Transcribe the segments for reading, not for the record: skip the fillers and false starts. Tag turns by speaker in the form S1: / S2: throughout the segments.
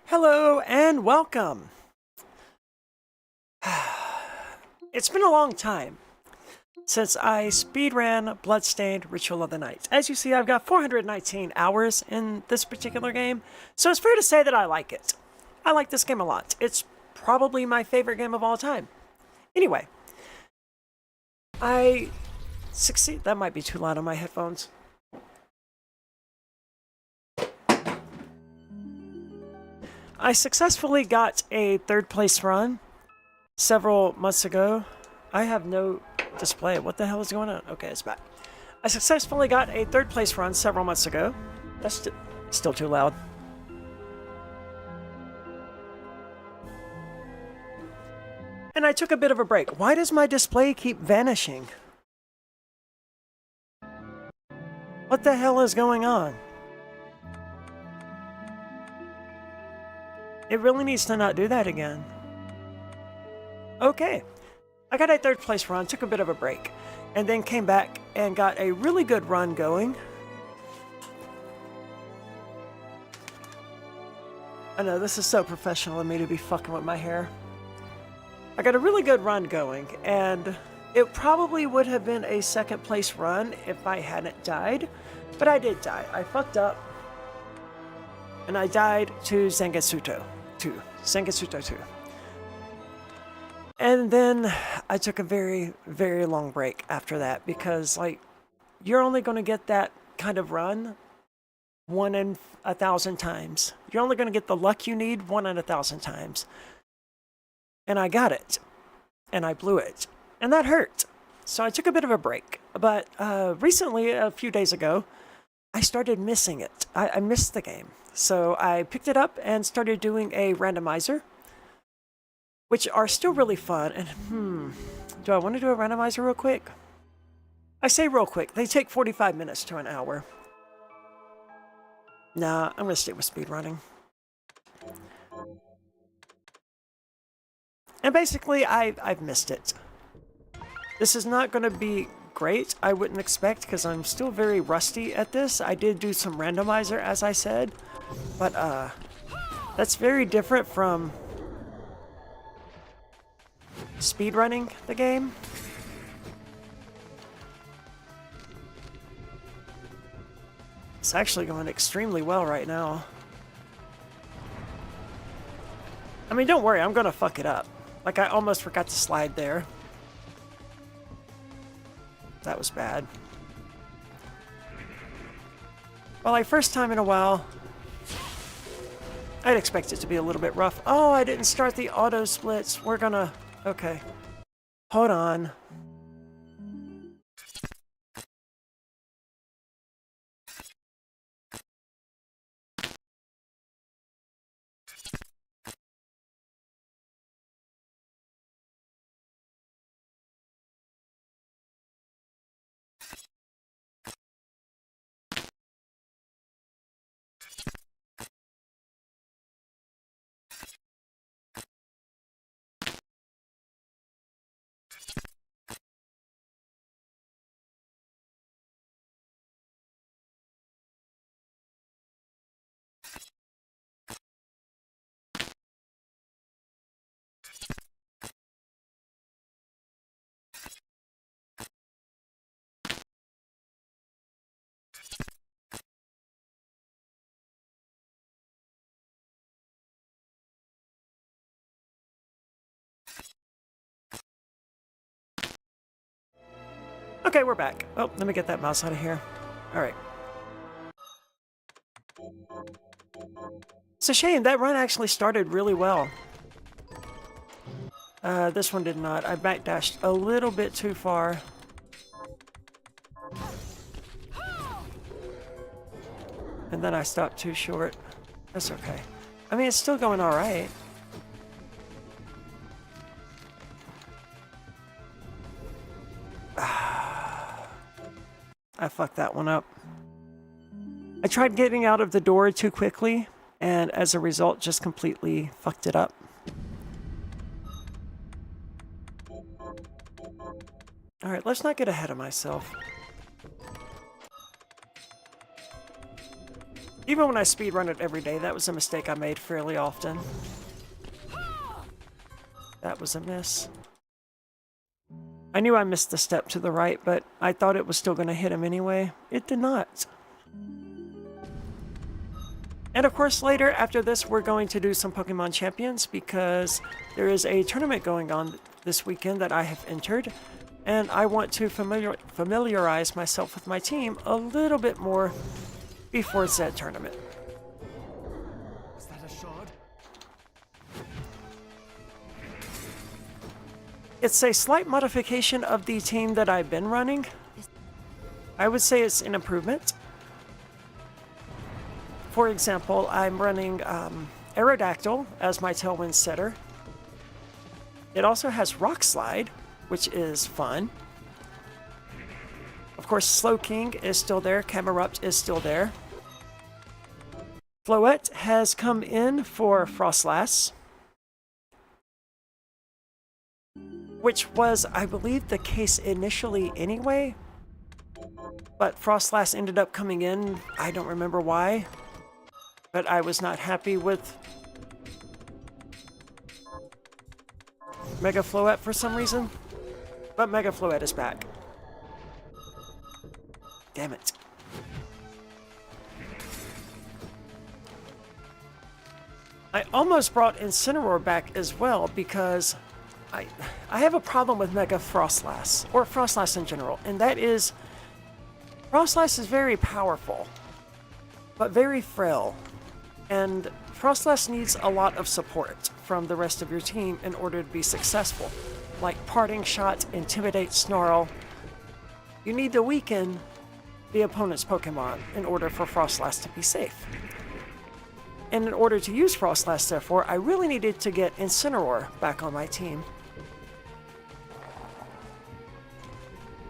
S1: Hello and welcome. It's been a long time since I speedran Bloodstained Ritual of the Night. As you see, I've got 419 hours in this particular game, so it's fair to say that I like it. I like this game a lot. It's probably my favorite game of all time. Anyway, I succeed. That might be too loud on my headphones. I successfully got a third place run several months ago. I have no display. What the hell is going on? Okay, it's back. I successfully got a third place run several months ago. That's still too loud. And I took a bit of a break. Why does my display keep vanishing? What the hell is going on? It really needs to not do that again. Okay. I got a third place run, took a bit of a break, and then came back and got a really good run going. I know, this is so professional of me to be fucking with my hair. I got a really good run going, and it probably would have been a second place run if I hadn't died, but I did die. I fucked up, and I died to Zangetsuto 2. And then I took a very, very long break after that because, like, you're only going to get that kind of run 1 in 1,000 times. You're only going to get the luck you need 1 in 1,000 times. And I got it. And I blew it. And that hurt. So I took a bit of a break. But recently, a few days ago, I started missing it. I missed the game. So I picked it up and started doing a randomizer, which are still really fun. And do I want to do a randomizer real quick? I say real quick. They take 45 minutes to an hour. Nah, I'm going to stick with speedrunning. And basically, I've missed it. This is not going to be great, I wouldn't expect, because I'm still very rusty at this. I did do some randomizer, as I said. But, that's very different from speedrunning the game. It's actually going extremely well right now. I mean, don't worry, I'm gonna fuck it up. Like, I almost forgot to slide there. That was bad. Well, like, first time in a while, I'd expect it to be a little bit rough. Oh, I didn't start the auto splits. We're gonna... Okay. Hold on. Okay, we're back. Oh, let me get that mouse out of here. Alright. It's a shame, that run actually started really well. This one did not. I backdashed a little bit too far. And then I stopped too short. That's okay. I mean, it's still going alright. I fucked that one up. I tried getting out of the door too quickly, and as a result, just completely fucked it up. Alright, let's not get ahead of myself. Even when I speedrun it every day, that was a mistake I made fairly often. That was a miss. I knew I missed the step to the right, but I thought it was still going to hit him anyway. It did not. And of course, later after this, we're going to do some Pokemon Champions because there is a tournament going on this weekend that I have entered. And I want to familiarize myself with my team a little bit more before said tournament.
S2: Is that a shard?
S1: It's a slight modification of the team that I've been running. I would say it's an improvement. For example, I'm running Aerodactyl as my Tailwind setter. It also has Rock Slide, which is fun. Of course, Slowking is still there. Camerupt is still there. Floette has come in for Frostlass, which was, I believe, the case initially anyway. But Frostlass ended up coming in. I don't remember why. But I was not happy with Mega Floette for some reason. But Mega Floette is back. Damn it. I almost brought Incineroar back as well because I have a problem with Mega Frostlass, or Frostlass in general, and that is Frostlass is very powerful, but very frail, and Frostlass needs a lot of support from the rest of your team in order to be successful, like Parting Shot, Intimidate, Snarl. You need to weaken the opponent's Pokemon in order for Frostlass to be safe. And in order to use Frostlass, therefore, I really needed to get Incineroar back on my team.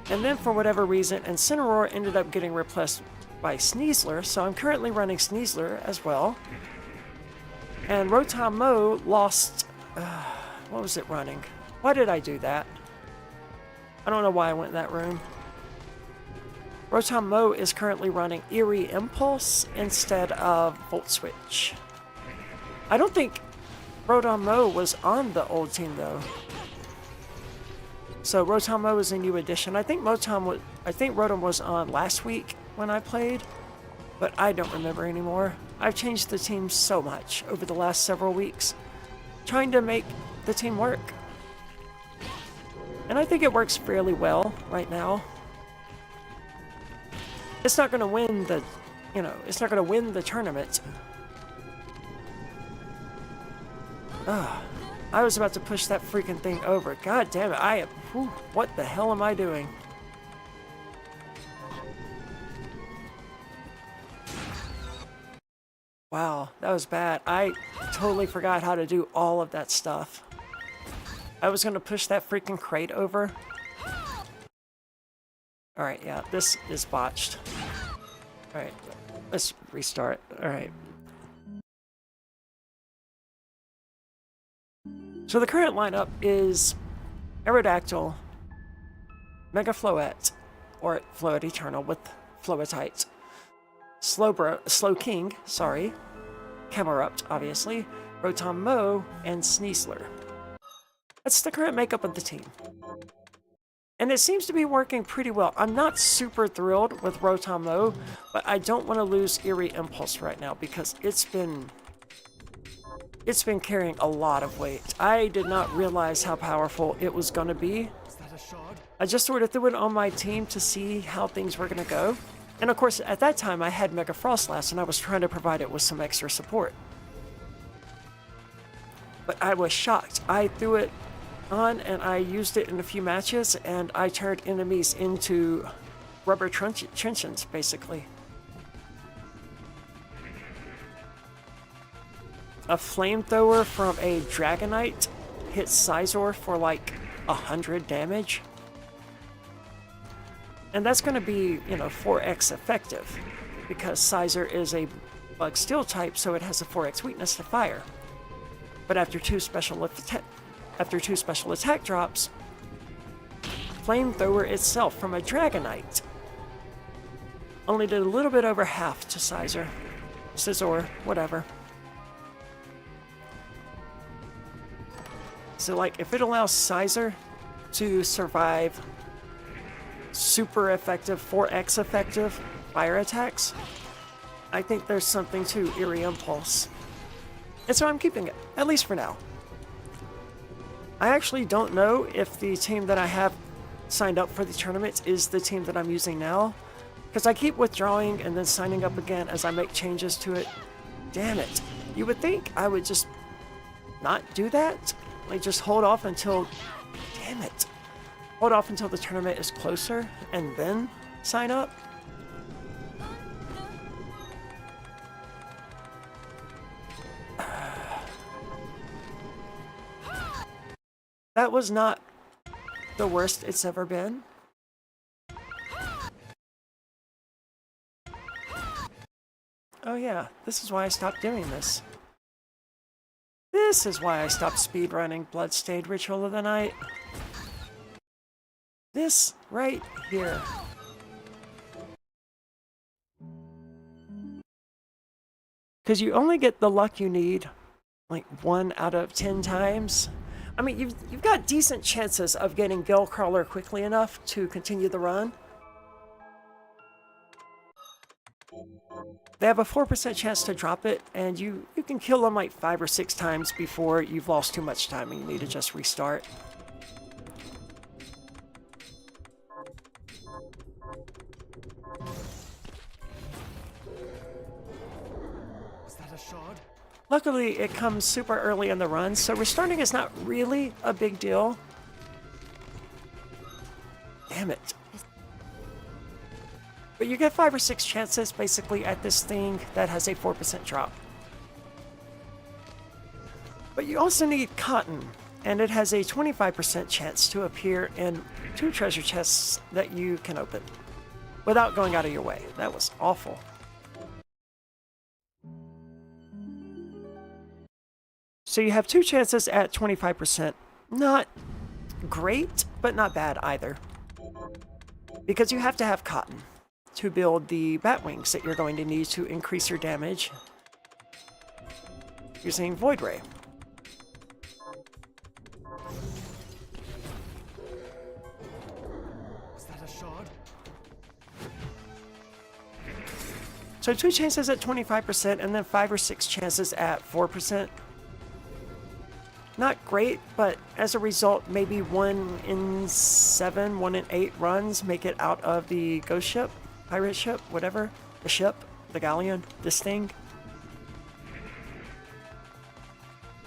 S1: And then, for whatever reason, Incineroar ended up getting replaced by Sneasler, so I'm currently running Sneasler as well. And Rotom lost... what was it running? Why did I do that? I don't know why I went in that room. Rotom is currently running Eerie Impulse instead of Volt Switch. I don't think Rotom was on the old team though. So Rotom is a new addition. I think Rotom was on last week when I played, but I don't remember anymore. I've changed the team so much over the last several weeks, trying to make the team work. And I think it works fairly well right now. It's not going to win the, it's not going to win the tournament. I was about to push that freaking thing over. God damn it, what the hell am I doing? Wow, that was bad. I totally forgot how to do all of that stuff. I was going to push that freaking crate over. Alright, yeah, this is botched. Alright, let's restart. Alright. So the current lineup is Aerodactyl, Mega Floette, or Floette Eternal with Floetite, Slowking, sorry, Camerupt, obviously, Rotom and Sneasler. That's the current makeup of the team. And it seems to be working pretty well. I'm not super thrilled with Rotom, but I don't want to lose Eerie Impulse right now because it's been carrying a lot of weight. I did not realize how powerful it was going to be.
S2: Is that a shard?
S1: I just sort of threw it on my team to see how things were going to go. And of course, at that time, I had Mega Frostlass, and I was trying to provide it with some extra support. But I was shocked. I threw it on, and I used it in a few matches, and I turned enemies into rubber truncheons, basically. A flamethrower from a Dragonite hit Scizor for like 100 damage. And that's going to be, 4x effective, because Scizor is a bug steel type, so it has a 4x weakness to fire. But after two special attack drops, Flamethrower itself from a Dragonite only did a little bit over half to Scizor. Scizor, whatever. So like if it allows Sizer to survive super effective, 4x effective fire attacks, I think there's something to Eerie Impulse. And so I'm keeping it, at least for now. I actually don't know if the team that I have signed up for the tournaments is the team that I'm using now, because I keep withdrawing and then signing up again as I make changes to it. Damn it. You would think I would just not do that? Like just hold off until... Damn it. Hold off until the tournament is closer and then sign up? That was not the worst it's ever been. Oh yeah, this is why I stopped doing this. This is why I stopped speedrunning Bloodstained Ritual of the Night. This right here. Because you only get the luck you need like 1 out of 10 times. I mean, you've got decent chances of getting Gillcrawler quickly enough to continue the run. They have a 4% chance to drop it, and you can kill them like 5 or 6 times before you've lost too much time and you need to just restart.
S2: Was that a shard?
S1: Luckily, it comes super early in the run, so restarting is not really a big deal. Damn it. But you get 5 or 6 chances, basically, at this thing that has a 4% drop. But you also need Cotton, and it has a 25% chance to appear in 2 treasure chests that you can open without going out of your way. That was awful. So you have 2 chances at 25%. Not great, but not bad either. Because you have to have Cotton to build the bat wings that you're going to need to increase your damage using Void Ray.
S2: Was that a shard?
S1: So 2 chances at 25% and then 5 or 6 chances at 4%. Not great, but as a result, maybe 1 in 7, 1 in 8 runs make it out of the ghost ship, pirate ship, whatever. The ship, the galleon, this thing.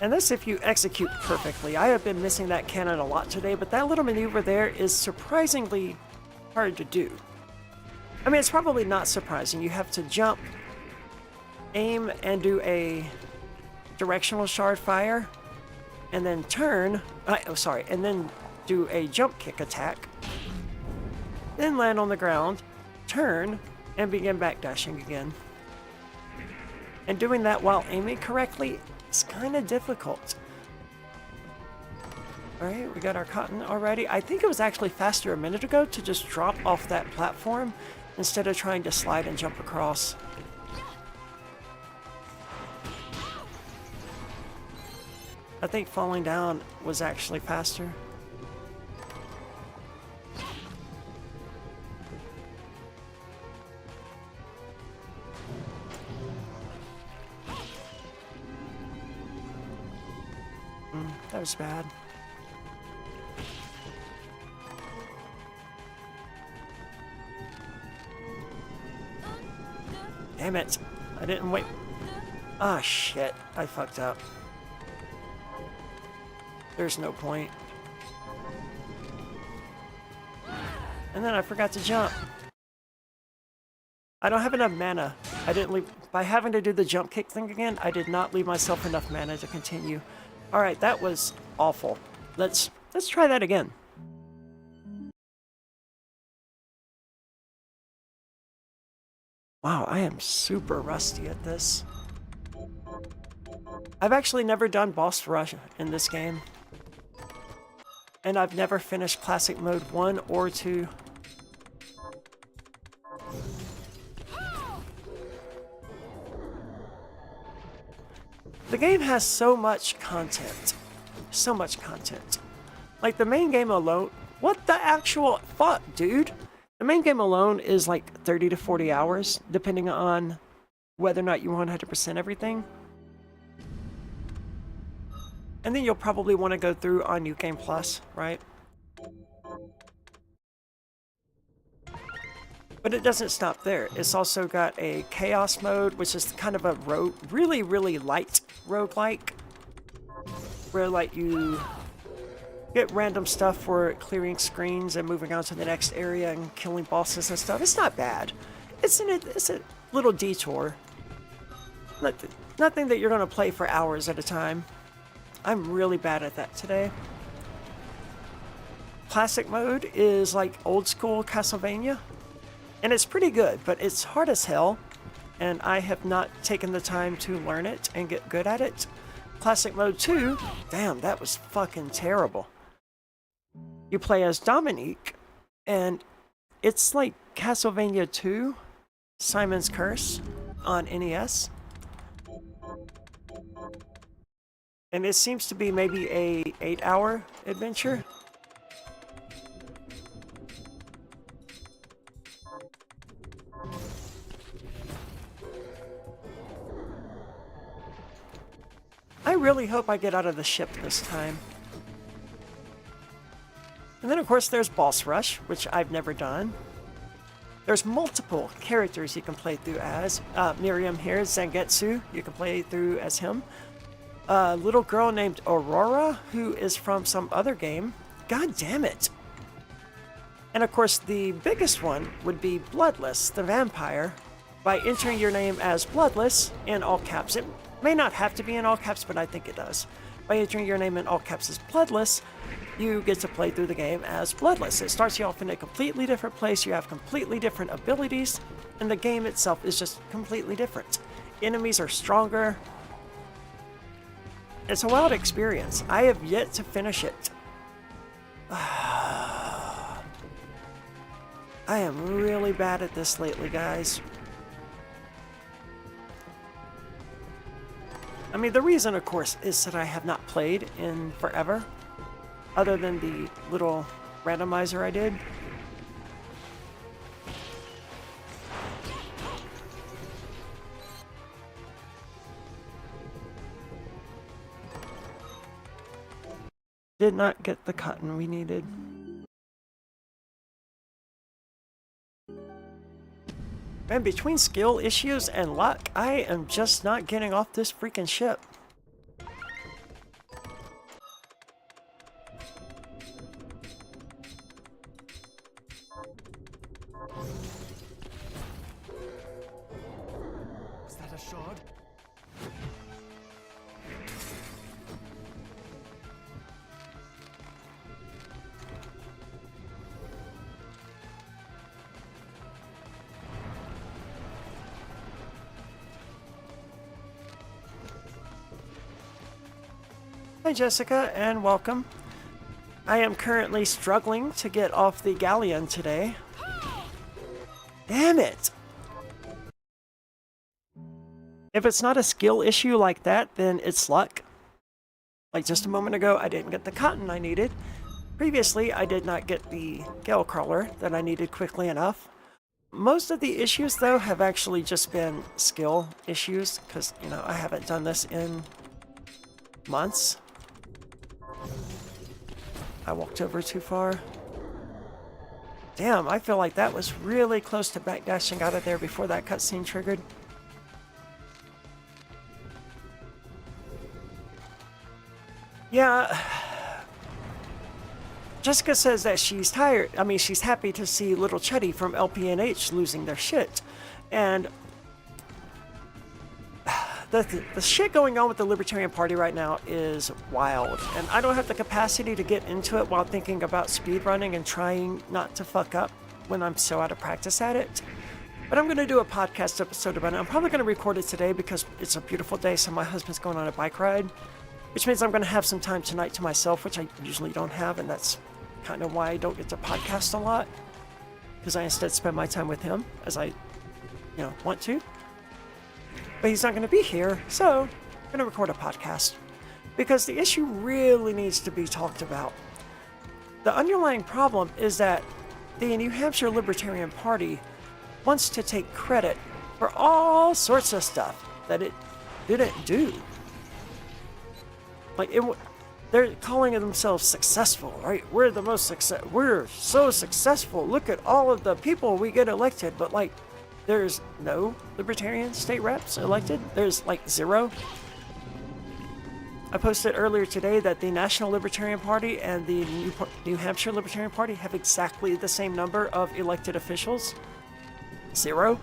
S1: And this if you execute perfectly. I have been missing that cannon a lot today, but that little maneuver there is surprisingly hard to do. I mean, it's probably not surprising. You have to jump, aim, and do a directional shard fire. And then turn, and then do a jump kick attack. Then land on the ground, turn, and begin backdashing again. And doing that while aiming correctly is kind of difficult. Alright, we got our Cotton already. I think it was actually faster a minute ago to just drop off that platform instead of trying to slide and jump across. I think falling down was actually faster. That was bad. Damn it. I didn't wait. Ah, shit. I fucked up. There's no point. And then I forgot to jump. I don't have enough mana. I didn't leave... By having to do the jump kick thing again, I did not leave myself enough mana to continue. Alright, that was awful. Let's try that again. Wow, I am super rusty at this. I've actually never done boss rush in this game. And I've never finished Classic Mode 1 or 2. The game has so much content. So much content. Like the main game alone, what the actual fuck, dude? The main game alone is like 30 to 40 hours, depending on whether or not you 100% everything. And then you'll probably want to go through on New Game Plus, right? But it doesn't stop there. It's also got a chaos mode, which is kind of a really, really light roguelike, where like you get random stuff for clearing screens and moving on to the next area and killing bosses and stuff. It's not bad. It's a little detour. Nothing that you're going to play for hours at a time. I'm really bad at that today. Classic mode is like old school Castlevania. And it's pretty good, but it's hard as hell. And I have not taken the time to learn it and get good at it. Classic mode 2, damn, that was fucking terrible. You play as Dominique, and it's like Castlevania 2, Simon's Curse on NES. And it seems to be maybe a 8-hour adventure. I really hope I get out of the ship this time. And then of course there's Boss Rush, which I've never done. There's multiple characters you can play through as. Miriam here, Zangetsu, you can play through as him. A little girl named Aurora, who is from some other game. God damn it. And of course the biggest one would be Bloodless, the vampire. By entering your name as Bloodless in all caps. It may not have to be in all caps, but I think it does. By entering your name in all caps as Bloodless, you get to play through the game as Bloodless. It starts you off in a completely different place, you have completely different abilities, and the game itself is just completely different. Enemies are stronger. It's a wild experience. I have yet to finish it. I am really bad at this lately, guys. I mean, the reason, of course, is that I have not played in forever, other than the little randomizer I did. Did not get the cotton we needed. Man, between skill issues and luck, I am just not getting off this freaking ship.
S2: Was that a shard?
S1: Hi Jessica, and welcome. I am currently struggling to get off the galleon today. Damn it! If it's not a skill issue like that, then it's luck. Like just a moment ago, I didn't get the cotton I needed. Previously, I did not get the gale crawler that I needed quickly enough. Most of the issues, though, have actually just been skill issues, because, you know, I haven't done this in months. I walked over too far. Damn, I feel like that was really close to backdashing out of there before that cutscene triggered. Yeah. Jessica says that she's tired. I mean, she's happy to see little Chuddy from LPNH losing their shit. And the shit going on with the Libertarian Party right now is wild. And I don't have the capacity to get into it while thinking about speedrunning and trying not to fuck up when I'm so out of practice at it. But I'm going to do a podcast episode about it. I'm probably going to record it today because it's a beautiful day, so my husband's going on a bike ride. Which means I'm going to have some time tonight to myself, which I usually don't have, and that's kind of why I don't get to podcast a lot. Because I instead spend my time with him, as I, want to. But he's not going to be here, so I'm going to record a podcast because the issue really needs to be talked about. The underlying problem is that the New Hampshire Libertarian Party wants to take credit for all sorts of stuff that it didn't do. Like, they're calling themselves successful, right? We're the most we're so successful. Look at all of the people we get elected. But, like, there's no Libertarian state reps elected. There's, like, 0. I posted earlier today that the National Libertarian Party and the New Hampshire Libertarian Party have exactly the same number of elected officials. 0.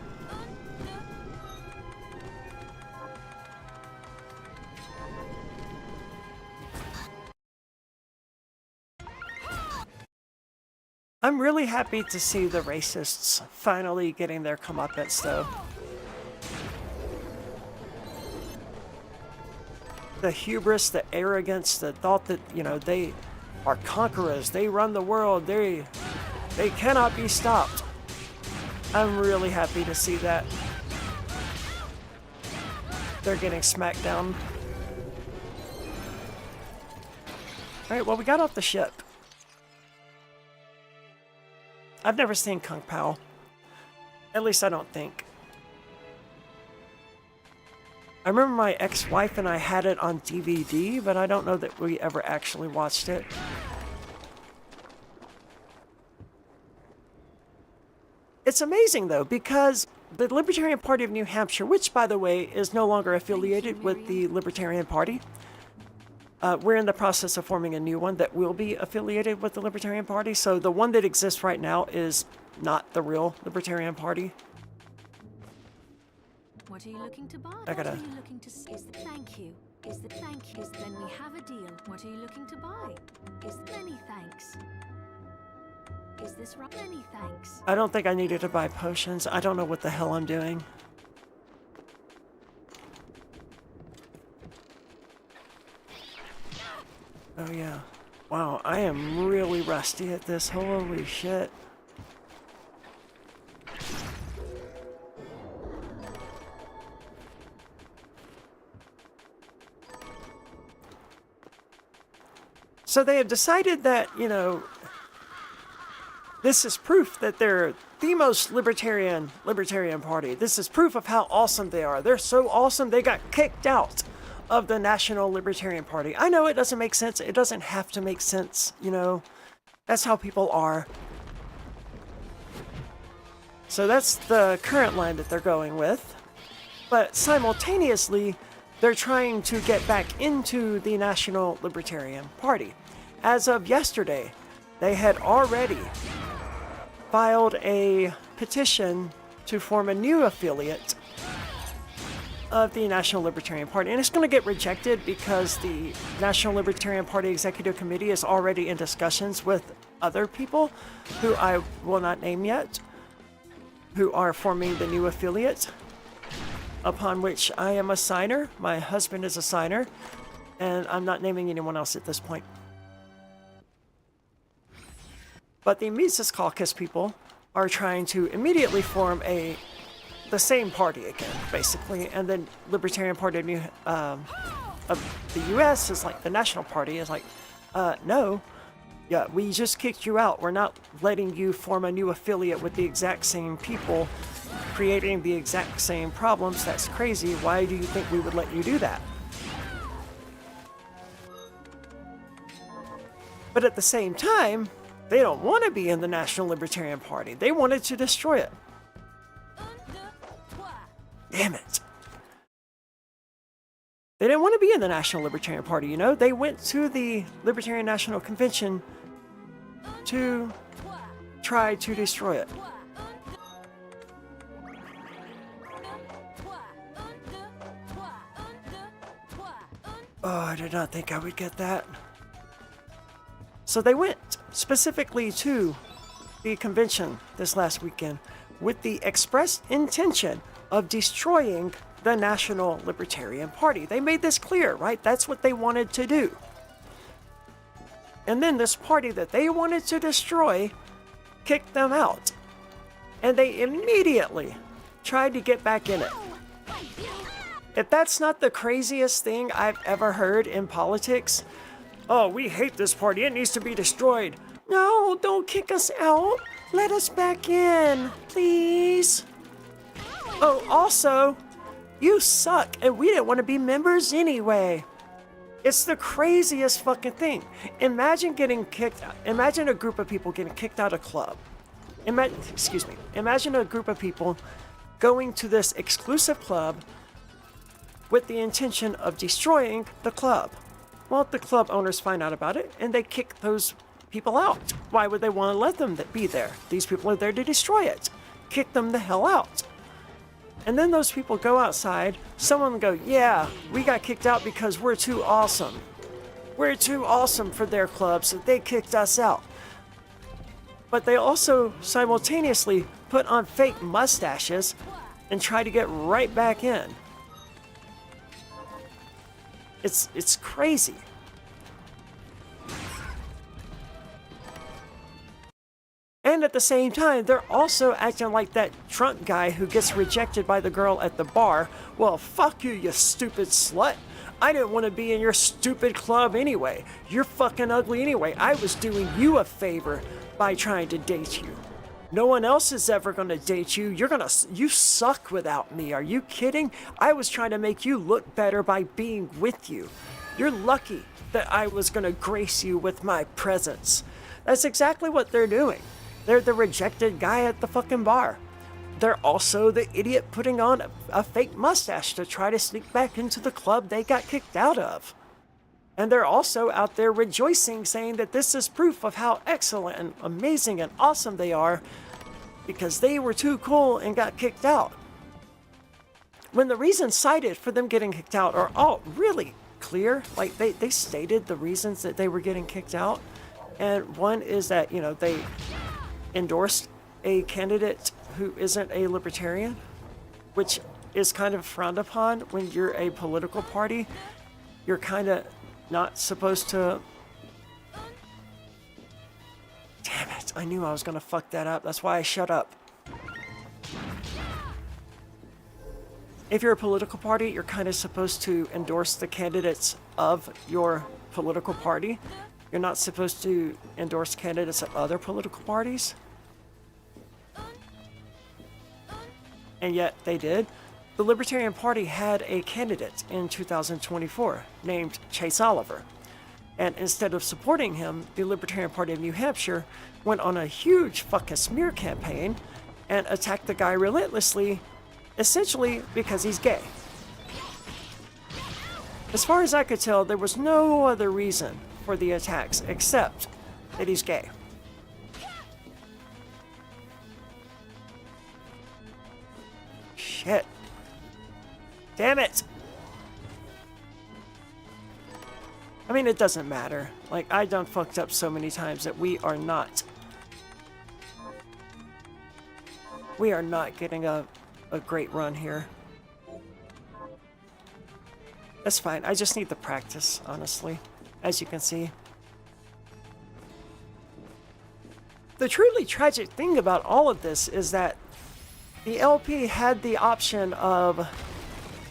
S1: I'm really happy to see the racists finally getting their comeuppance, though. The hubris, the arrogance, the thought that, you know, they are conquerors, they run the world, they cannot be stopped. I'm really happy to see that. They're getting smacked down. Alright, well, we got off the ship. I've never seen Kung Pao. At least I don't think. I remember my ex-wife and I had it on DVD, but I don't know that we ever actually watched it. It's amazing, though, because the Libertarian Party of New Hampshire, which, by the way, is no longer affiliated with the Libertarian Party, we're in the process of forming a new one that will be affiliated with the Libertarian Party, so the one that exists right now is not the real Libertarian Party.
S3: What are you looking to buy?
S1: I gotta...
S3: What are you looking to see? Is the thank you? Is the thank you? Then we have a deal. What are you looking to buy? Is many thanks? Is this right? Many thanks.
S1: I don't think I needed to buy potions. I don't know what the hell I'm doing. Oh yeah. Wow, I am really rusty at this. Holy shit. So they have decided that, you know, this is proof that they're the most libertarian party. This is proof of how awesome they are. They're so awesome they got kicked out of the National Libertarian Party. I know it doesn't make sense. It doesn't have to make sense, you know. That's how people are. So that's the current line that they're going with. But simultaneously, they're trying to get back into the National Libertarian Party. As of yesterday, they had already filed a petition to form a new affiliate of the National Libertarian Party. And it's going to get rejected because the National Libertarian Party Executive Committee is already in discussions with other people who I will not name yet, who are forming the new affiliate, upon which I am a signer. My husband is a signer, and I'm not naming anyone else at this point. But the Mises Caucus people are trying to immediately form the same party again, basically, and then Libertarian Party of the U.S. is like the National Party is like, no, yeah, we just kicked you out. We're not letting you form a new affiliate with the exact same people, creating the exact same problems. That's crazy. Why do you think we would let you do that? But at the same time, they don't want to be in the National Libertarian Party. They wanted to destroy it. Damn it. They didn't want to be in the National Libertarian Party, you know? They went to the Libertarian National Convention to try to destroy it. Oh, I did not think I would get that. So they went specifically to the convention this last weekend with the express intention of destroying the National Libertarian Party. They made this clear, right? That's what they wanted to do. And then this party that they wanted to destroy kicked them out. And they immediately tried to get back in it. If that's not the craziest thing I've ever heard in politics, oh, we hate this party, it needs to be destroyed. No, don't kick us out. Let us back in, please. Oh, also, you suck, and we didn't want to be members anyway. It's the craziest fucking thing. Imagine getting kicked out. Imagine a group of people getting kicked out of a club. Imagine a group of people going to this exclusive club with the intention of destroying the club. Well, the club owners find out about it and they kick those people out. Why would they want to let them be there? These people are there to destroy it. Kick them the hell out. And then those people go outside, someone will go, yeah, we got kicked out because we're too awesome. We're too awesome for their club, so they kicked us out. But they also simultaneously put on fake mustaches and try to get right back in. It's crazy. And at the same time, they're also acting like that drunk guy who gets rejected by the girl at the bar. Well, fuck you, you stupid slut. I didn't want to be in your stupid club anyway. You're fucking ugly anyway. I was doing you a favor by trying to date you. No one else is ever going to date you. You suck without me. Are you kidding? I was trying to make you look better by being with you. You're lucky that I was going to grace you with my presence. That's exactly what they're doing. They're the rejected guy at the fucking bar. They're also the idiot putting on a fake mustache to try to sneak back into the club they got kicked out of. And they're also out there rejoicing, saying that this is proof of how excellent and amazing and awesome they are because they were too cool and got kicked out. When the reasons cited for them getting kicked out are all really clear, like they stated the reasons that they were getting kicked out. And one is that, they endorsed a candidate who isn't a libertarian, which is kind of frowned upon when you're a political party. You're kind of not supposed to... Damn it, I knew I was going to fuck that up. That's why I shut up. If you're a political party, you're kind of supposed to endorse the candidates of your political party. You're not supposed to endorse candidates of other political parties. And yet they did. The Libertarian Party had a candidate in 2024 named Chase Oliver. And instead of supporting him, the Libertarian Party of New Hampshire went on a huge fucking smear campaign and attacked the guy relentlessly, essentially because he's gay. As far as I could tell, there was no other reason for the attacks except that he's gay. Shit. Damn it! I mean, it doesn't matter. Like, I done fucked up so many times that we are not getting a great run here. That's fine. I just need the practice, honestly, as you can see. The truly tragic thing about all of this is that the LP had the option of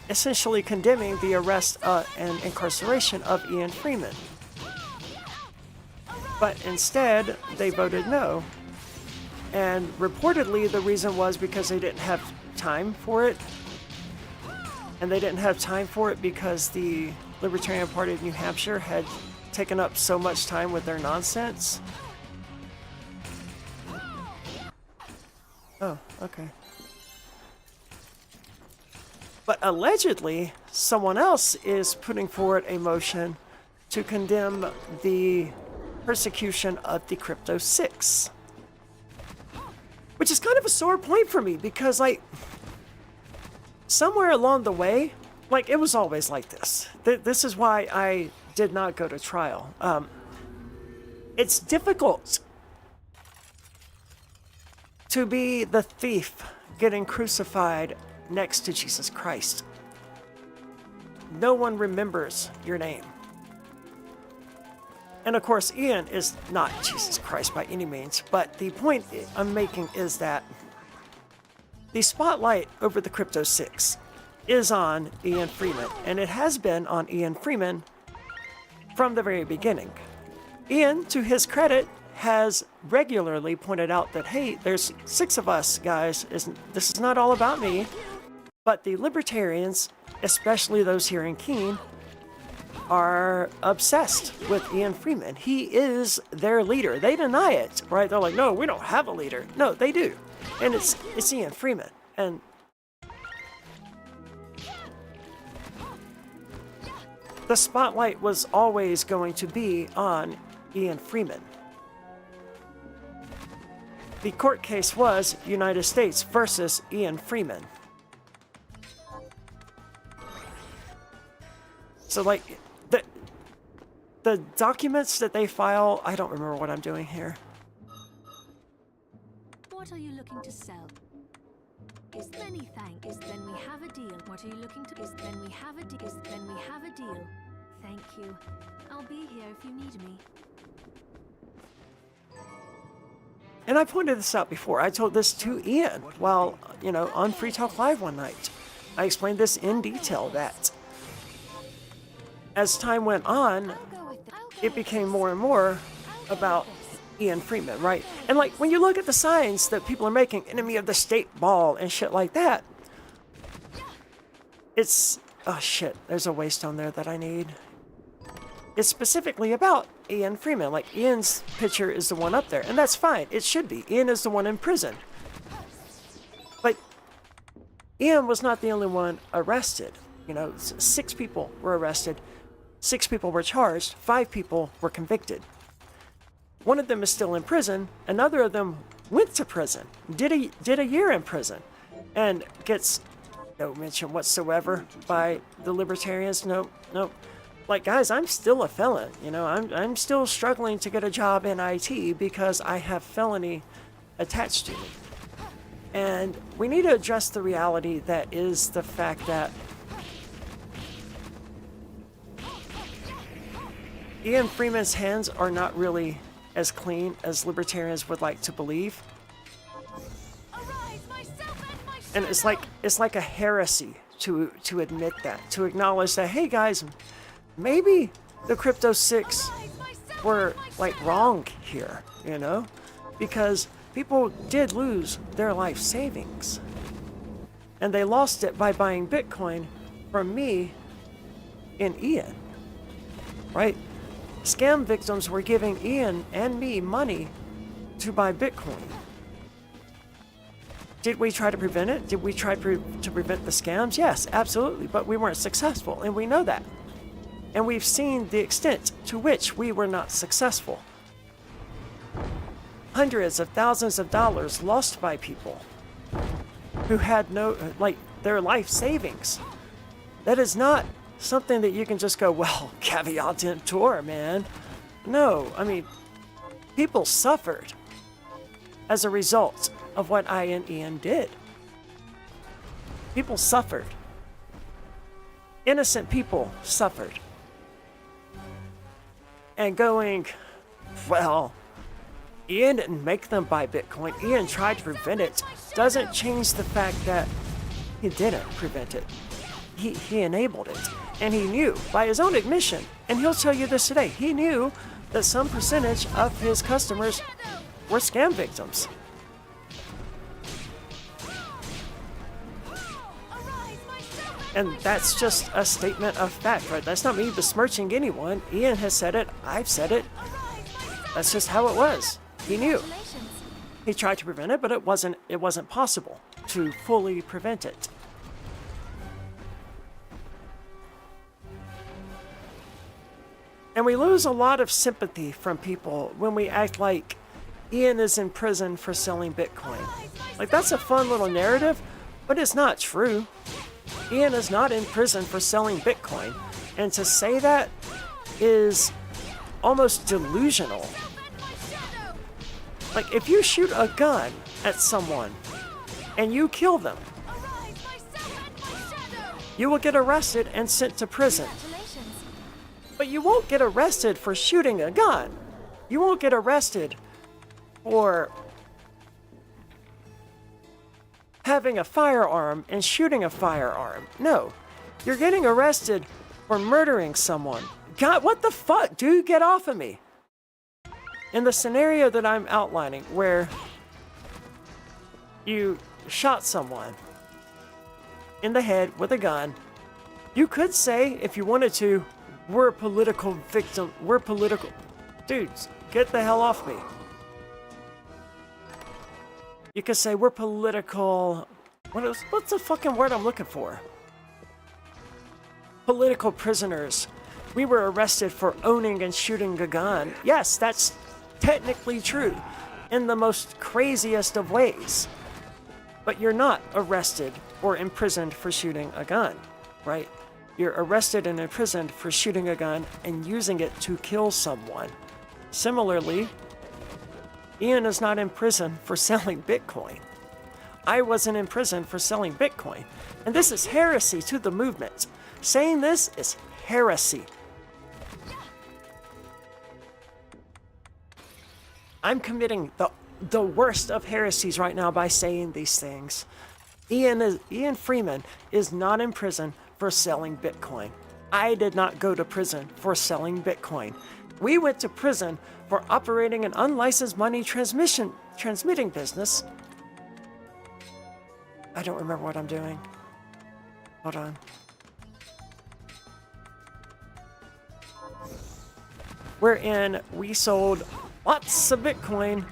S1: essentially condemning the arrest and incarceration of Ian Freeman. But instead, they voted no. And reportedly, the reason was because they didn't have time for it. And they didn't have time for it because the Libertarian Party of New Hampshire had taken up so much time with their nonsense. Oh, okay. But allegedly, someone else is putting forward a motion to condemn the persecution of the Crypto 6. Which is kind of a sore point for me because, like, somewhere along the way, like, it was always like this. This is why I did not go to trial. It's difficult to be the thief getting crucified next to Jesus Christ. No one remembers your name. And of course, Ian is not Jesus Christ by any means, but the point I'm making is that the spotlight over the Crypto 6 is on Ian Freeman, and it has been on Ian Freeman from the very beginning. Ian, to his credit, has regularly pointed out that, hey, there's 6 of us, guys. This is not all about me. But the libertarians, especially those here in Keene, are obsessed with Ian Freeman. He is their leader. They deny it, right? They're like, no, we don't have a leader. No, they do. And it's Ian Freeman. And the spotlight was always going to be on Ian Freeman. The court case was United States versus Ian Freeman. So, like, the documents that they file, I don't remember what I'm doing here.
S3: What are you looking to sell? Is many thanks. Is then we have a deal. What are you looking to? Is then we have a deal. Is then we have a deal. Thank you. I'll be here if you need me.
S1: And I pointed this out before. I told this to Ian while, on Free Talk Live one night. I explained this in detail that as time went on, it became more and more about Ian Freeman, right? And like when you look at the signs that people are making, enemy of the state ball and shit like that, it's, oh shit, there's a waystone there that I need. It's specifically about Ian Freeman. Like Ian's picture is the one up there, and that's fine. It should be. Ian is the one in prison. But Ian was not the only one arrested. 6 people were arrested. 6 people were charged, 5 people were convicted. One of them is still in prison, another of them went to prison, did a year in prison, and gets no mention whatsoever by the libertarians. Nope. Like, guys, I'm still a felon, I'm still struggling to get a job in IT because I have felony attached to me. And we need to address the reality that is the fact that Ian Freeman's hands are not really as clean as libertarians would like to believe. And it's like a heresy to admit that, to acknowledge that, hey guys, maybe the Crypto 6 were like wrong here, because people did lose their life savings. And they lost it by buying Bitcoin from me and Ian, right? Scam victims were giving Ian and me money to buy Bitcoin. Did we try to prevent it? Did we try to prevent the scams? Yes, absolutely, but we weren't successful, and we know that. And we've seen the extent to which we were not successful. Hundreds of thousands of dollars lost by people who had their life savings. That is not something that you can just go, well, caveat emptor, man. No, I mean, people suffered as a result of what I and Ian did. People suffered. Innocent people suffered. And going, well, Ian didn't make them buy Bitcoin. Ian tried to prevent it. Doesn't change the fact that he didn't prevent it. He enabled it. And he knew, by his own admission, and he'll tell you this today, he knew that some percentage of his customers were scam victims. And that's just a statement of fact, right? That's not me besmirching anyone. Ian has said it. I've said it. That's just how it was. He knew. He tried to prevent it, but it wasn't possible to fully prevent it. And we lose a lot of sympathy from people when we act like Ian is in prison for selling Bitcoin. Like, that's a fun little narrative, but it's not true. Ian is not in prison for selling Bitcoin. And to say that is almost delusional. Like, if you shoot a gun at someone and you kill them, you will get arrested and sent to prison. But you won't get arrested for shooting a gun. You won't get arrested for having a firearm and shooting a firearm. No, you're getting arrested for murdering someone. God, what the fuck, dude? Get off of me. In the scenario that I'm outlining, where you shot someone in the head with a gun, you could say, if you wanted to, we're a political victim. We're political. Dudes, get the hell off me. You could say we're political. What's the fucking word I'm looking for? Political prisoners. We were arrested for owning and shooting a gun. Yes, that's technically true in the most craziest of ways. But you're not arrested or imprisoned for shooting a gun, right? You're arrested and imprisoned for shooting a gun and using it to kill someone. Similarly, Ian is not in prison for selling Bitcoin. I wasn't in prison for selling Bitcoin. And this is heresy to the movement. Saying this is heresy. I'm committing the worst of heresies right now by saying these things. Ian Freeman is not in prison for selling Bitcoin. I did not go to prison for selling Bitcoin. We went to prison for operating an unlicensed money transmitting business. I don't remember what I'm doing. Hold on. Wherein we sold lots of Bitcoin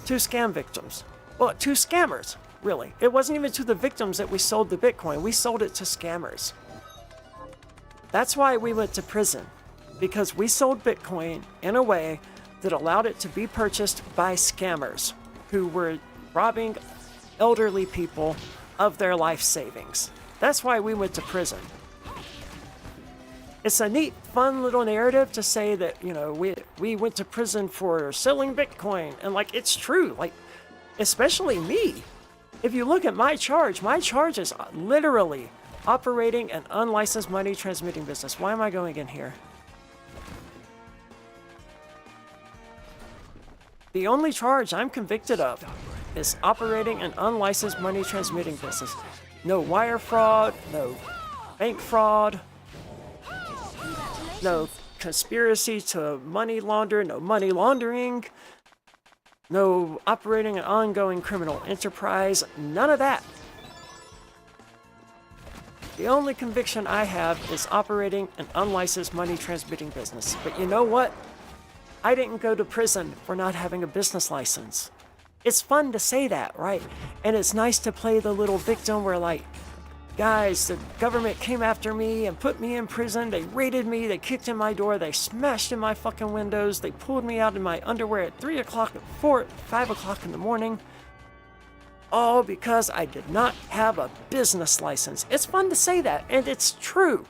S1: to scam victims. Well, to scammers, really. It wasn't even to the victims that we sold the Bitcoin. We sold it to scammers. That's why we went to prison. Because we sold Bitcoin in a way that allowed it to be purchased by scammers who were robbing elderly people of their life savings. That's why we went to prison. It's a neat, fun little narrative to say that, you know, we went to prison for selling Bitcoin. And, like, it's true. Like, especially me. If you look at my charge is literally operating an unlicensed money transmitting business. Why am I going in here? The only charge I'm convicted of is operating an unlicensed money transmitting business. No wire fraud, no bank fraud, no conspiracy to money launder, no money laundering, no operating an ongoing criminal enterprise, none of that. The only conviction I have is operating an unlicensed money transmitting business. But you know what? I didn't go to prison for not having a business license. It's fun to say that, right? And it's nice to play the little victim where, like, guys, the government came after me and put me in prison. They raided me. They kicked in my door. They smashed in my fucking windows. They pulled me out in my underwear at 3 o'clock, 5 o'clock in the morning. All because I did not have a business license. It's fun to say that, and it's true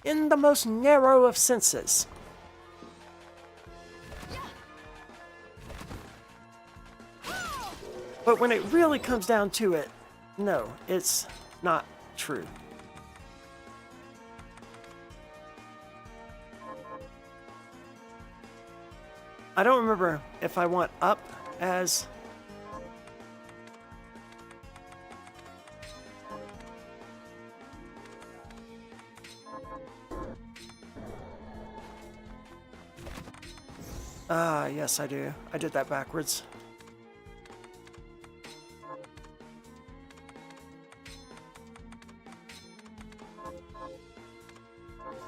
S1: in the most narrow of senses. But when it really comes down to it, no, it's not true. I don't remember if I want up as... yes I do. I did that backwards.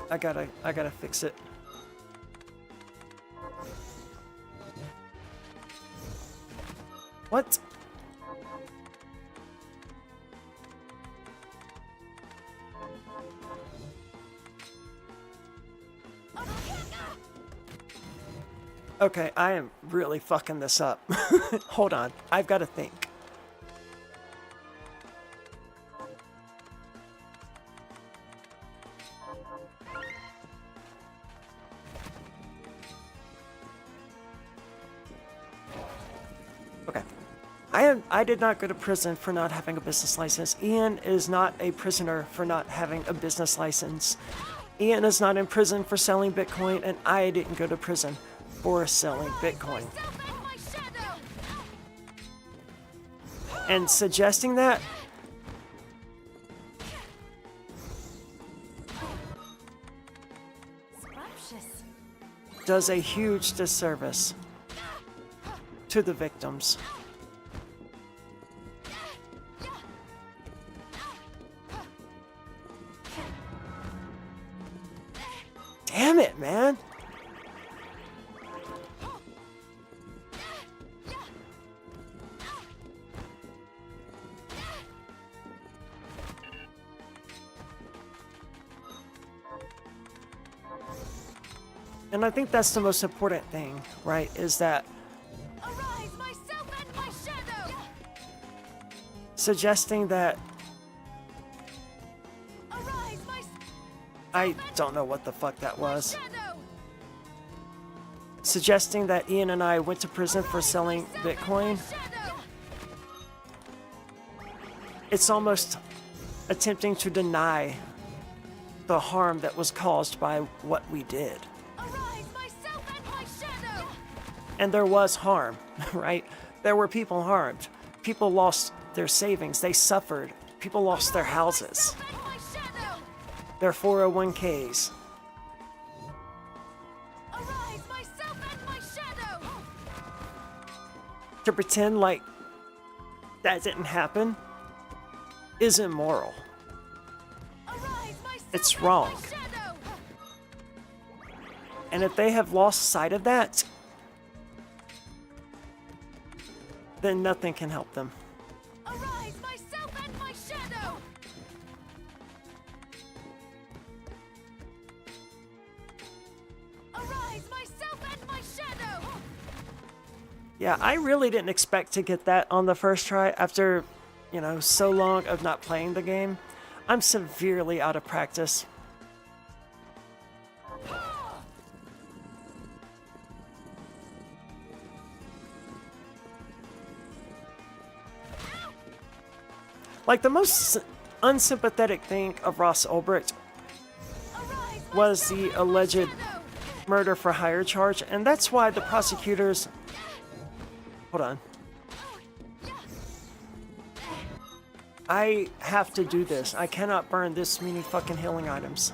S1: I gotta fix it. What? Okay, I am really fucking this up. Hold on, I've got to think. Okay. I did not go to prison for not having a business license. Ian is not a prisoner for not having a business license. Ian is not in prison for selling Bitcoin, and I didn't go to prison for selling Bitcoin. And suggesting that
S3: Scrumptious.
S1: does a huge disservice to the victims. Damn it, man. And I think that's the most important thing, right? Is that
S3: Arise, myself and my shadow.
S1: suggesting that
S3: Arise, my
S1: I don't know what the fuck that was.
S3: shadow.
S1: Suggesting that Ian and I went to prison for selling Bitcoin.
S3: Shadow.
S1: It's almost attempting to deny the harm that was caused by what we did.
S3: Arise, myself and my shadow.
S1: And there was harm, right? There were people harmed. People lost their savings. They suffered. People lost their houses,
S3: And my shadow.
S1: their 401ks.
S3: Arise, myself and my shadow.
S1: To pretend like that didn't happen is immoral.
S3: Arise, myself
S1: It's
S3: and
S1: wrong.
S3: my shadow.
S1: And if they have lost sight of that, then nothing can help them.
S3: Arise, myself and my shadow. Arise, myself and my shadow.
S1: Yeah, I really didn't expect to get that on the first try after, you know, so long of not playing the game. I'm severely out of practice. Like, the most unsympathetic thing of Ross Ulbricht
S3: Arise,
S1: was the alleged
S3: shadow.
S1: murder for hire charge, and that's why the prosecutors... Hold on. I have to do this. I cannot burn this many fucking healing items.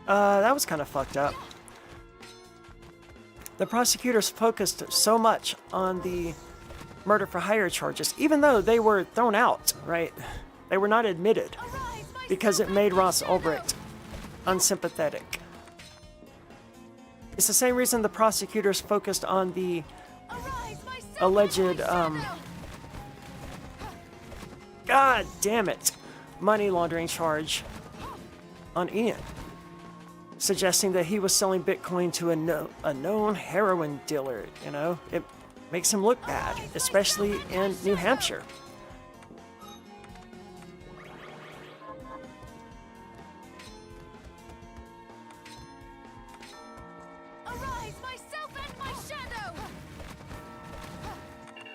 S1: That was kind of fucked up. The prosecutors focused so much on the murder for hire charges, even though they were thrown out, right? They were not admitted
S3: Arise, myself
S1: because it
S3: and
S1: made
S3: my
S1: Ross
S3: shadow.
S1: Ulbricht unsympathetic. It's the same reason the prosecutors focused on the
S3: Arise, myself
S1: alleged,
S3: and my shadow.
S1: God damn it, money laundering charge on Ian, suggesting that he was selling Bitcoin to a known heroin dealer. You know, it makes him look bad, especially in New Hampshire.
S3: Arise, myself and my shadow.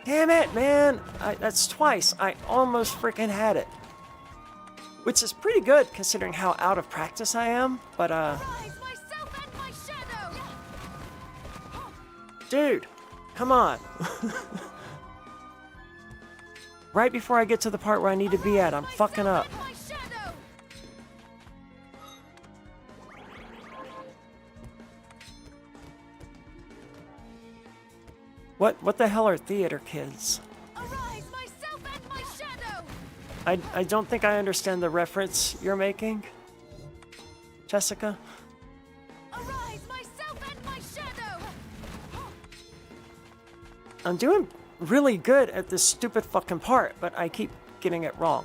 S1: Damn it, man! That's twice. I almost freaking had it. Which is pretty good considering how out of practice I am, but
S3: Arise, myself and my shadow.
S1: dude, come on. Right before I get to the part where I need to be at, I'm fucking up.
S3: And my shadow.
S1: What the hell are theater kids?
S3: Arise, myself and my shadow.
S1: I don't think I understand the reference you're making, Jessica.
S3: Arise, myself and my shadow.
S1: I'm doing really good at this stupid fucking part, but I keep getting it wrong.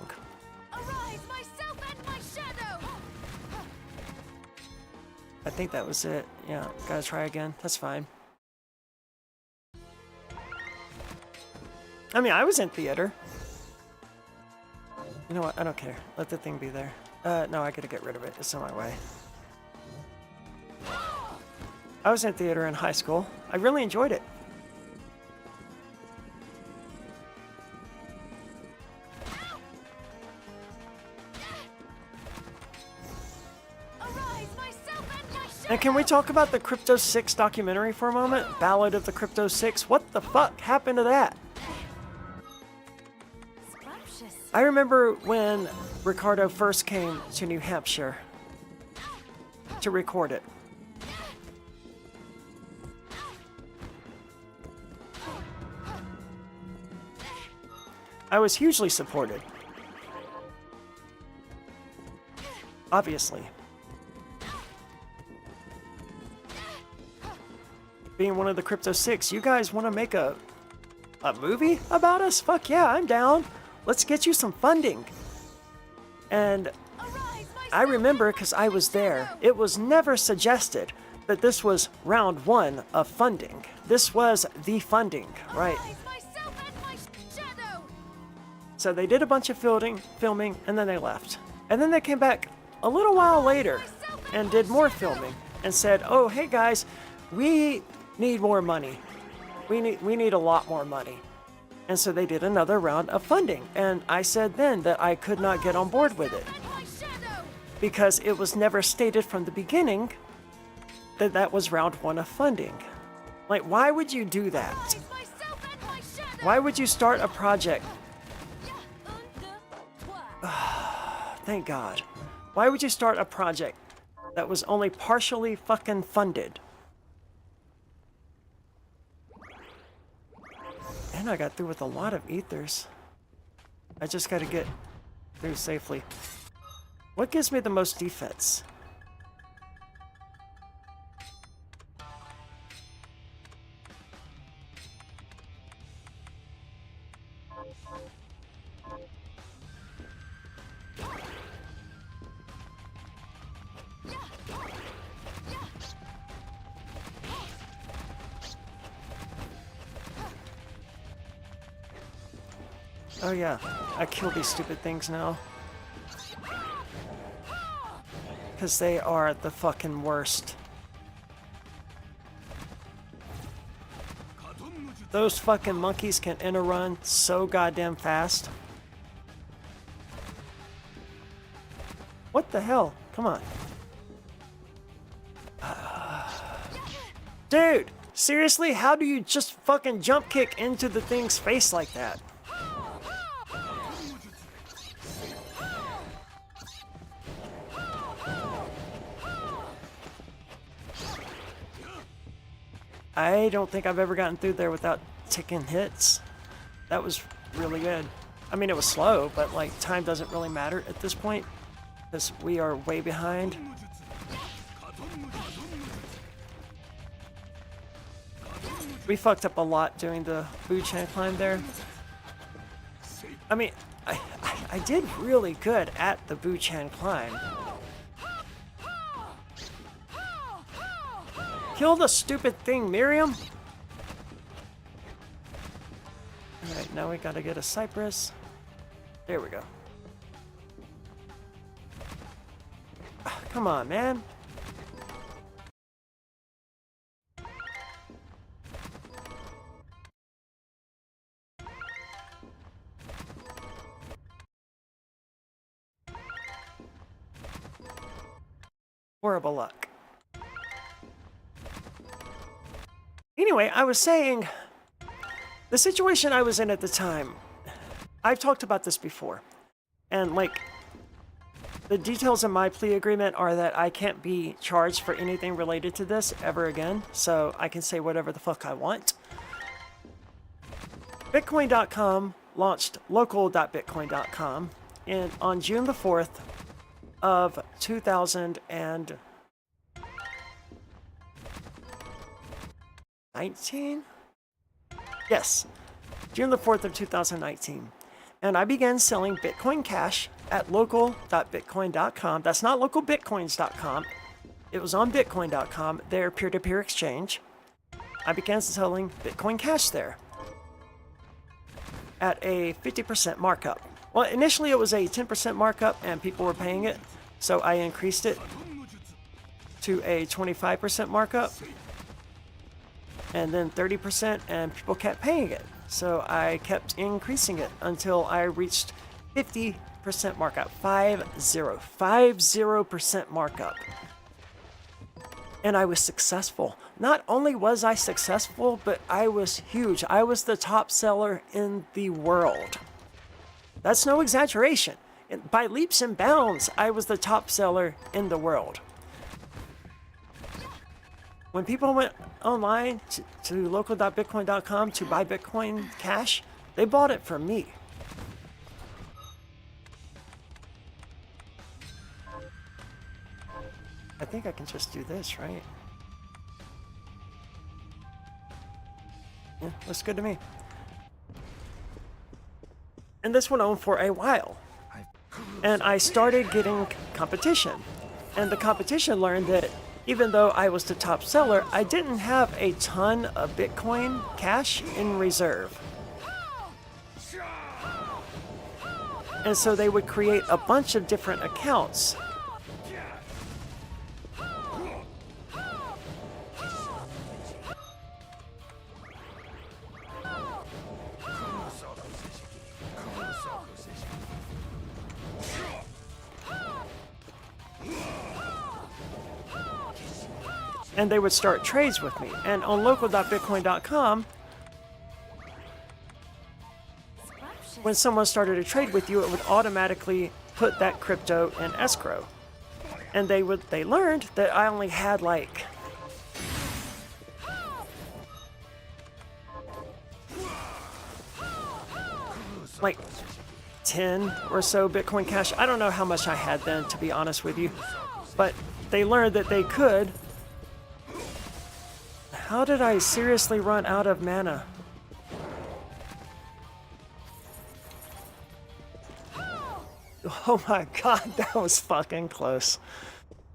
S3: Arise, myself and my shadow.
S1: I think that was it. Yeah, gotta try again. That's fine. I mean, I was in theater. You know what? I don't care. Let the thing be there. No, I gotta get rid of it. It's in my way. I was in theater in high school. I really enjoyed it.
S3: Arise, myself and my
S1: And can we talk about the Crypto 6 documentary for a moment? Ballad of the Crypto 6? What the fuck happened to that?
S3: scrumptious.
S1: I remember when Ricardo first came to New Hampshire to record it. I was hugely supported. Obviously. Being one of the Crypto 6, you guys want to make a movie about us? Fuck yeah, I'm down. Let's get you some funding. And I remember, because I was there, it was never suggested that this was round one of funding. This was the funding, right?
S3: Myself and my shadow.
S1: So they did a bunch of filming, and then they left. And then they came back a little while later and did more filming and said, oh, hey guys, we need more money. We need a lot more money. And so they did another round of funding. And I said then that I could not get on board with it because it was never stated from the beginning that that was round one of funding. Like, why would you do that? Why would you start a project? Thank God. Why would you start a project that was only partially fucking funded? And I got through with a lot of ethers. I just gotta get through safely. What gives me the most defense? Oh yeah, I kill these stupid things now. Because they are the fucking worst. Those fucking monkeys can enter run so goddamn fast. What the hell? Come on. Dude, seriously? How do you just fucking jump kick into the thing's face like that? I don't think I've ever gotten through there without taking hits. That was really good. I mean, it was slow, but like time doesn't really matter at this point because we are way behind. We fucked up a lot doing the Buchan climb there. I mean, I did really good at the Buchan climb. Kill the stupid thing, Miriam! Alright, now we gotta get a Cypress. There we go. Ah, come on, man. Horrible luck. Anyway, I was saying, the situation I was in at the time, I've talked about this before, and like, the details in my plea agreement are that I can't be charged for anything related to this ever again, so I can say whatever the fuck I want. Bitcoin.com launched local.bitcoin.com on June the 4th of 2019? Yes, June the 4th of 2019. And I began selling Bitcoin Cash at local.bitcoin.com. That's not localbitcoins.com. It was on bitcoin.com, their peer-to-peer exchange. I began selling Bitcoin Cash there at a 50% markup. Well, initially it was a 10% markup and people were paying it, so I increased it to a 25% markup. and then 30%, and people kept paying it. So I kept increasing it until I reached 50% markup. 50% markup. And I was successful. Not only was I successful, but I was huge. I was the top seller in the world. That's no exaggeration. By leaps and bounds, I was the top seller in the world. When people went online to local.bitcoin.com to buy Bitcoin Cash, they bought it from me. I think I can just do this, right? Yeah, looks good to me. And this went on for a while. And I started getting competition. And the competition learned that even though I was the top seller, I didn't have a ton of Bitcoin Cash in reserve. And so they would create a bunch of different accounts. And they would start trades with me. And on local.bitcoin.com, when someone started a trade with you, it would automatically put that crypto in escrow. And they learned that I only had like like 10 or so Bitcoin Cash. I don't know how much I had then, to be honest with you. But they learned that they could. How did I seriously run out of mana? Oh my god, that was fucking close.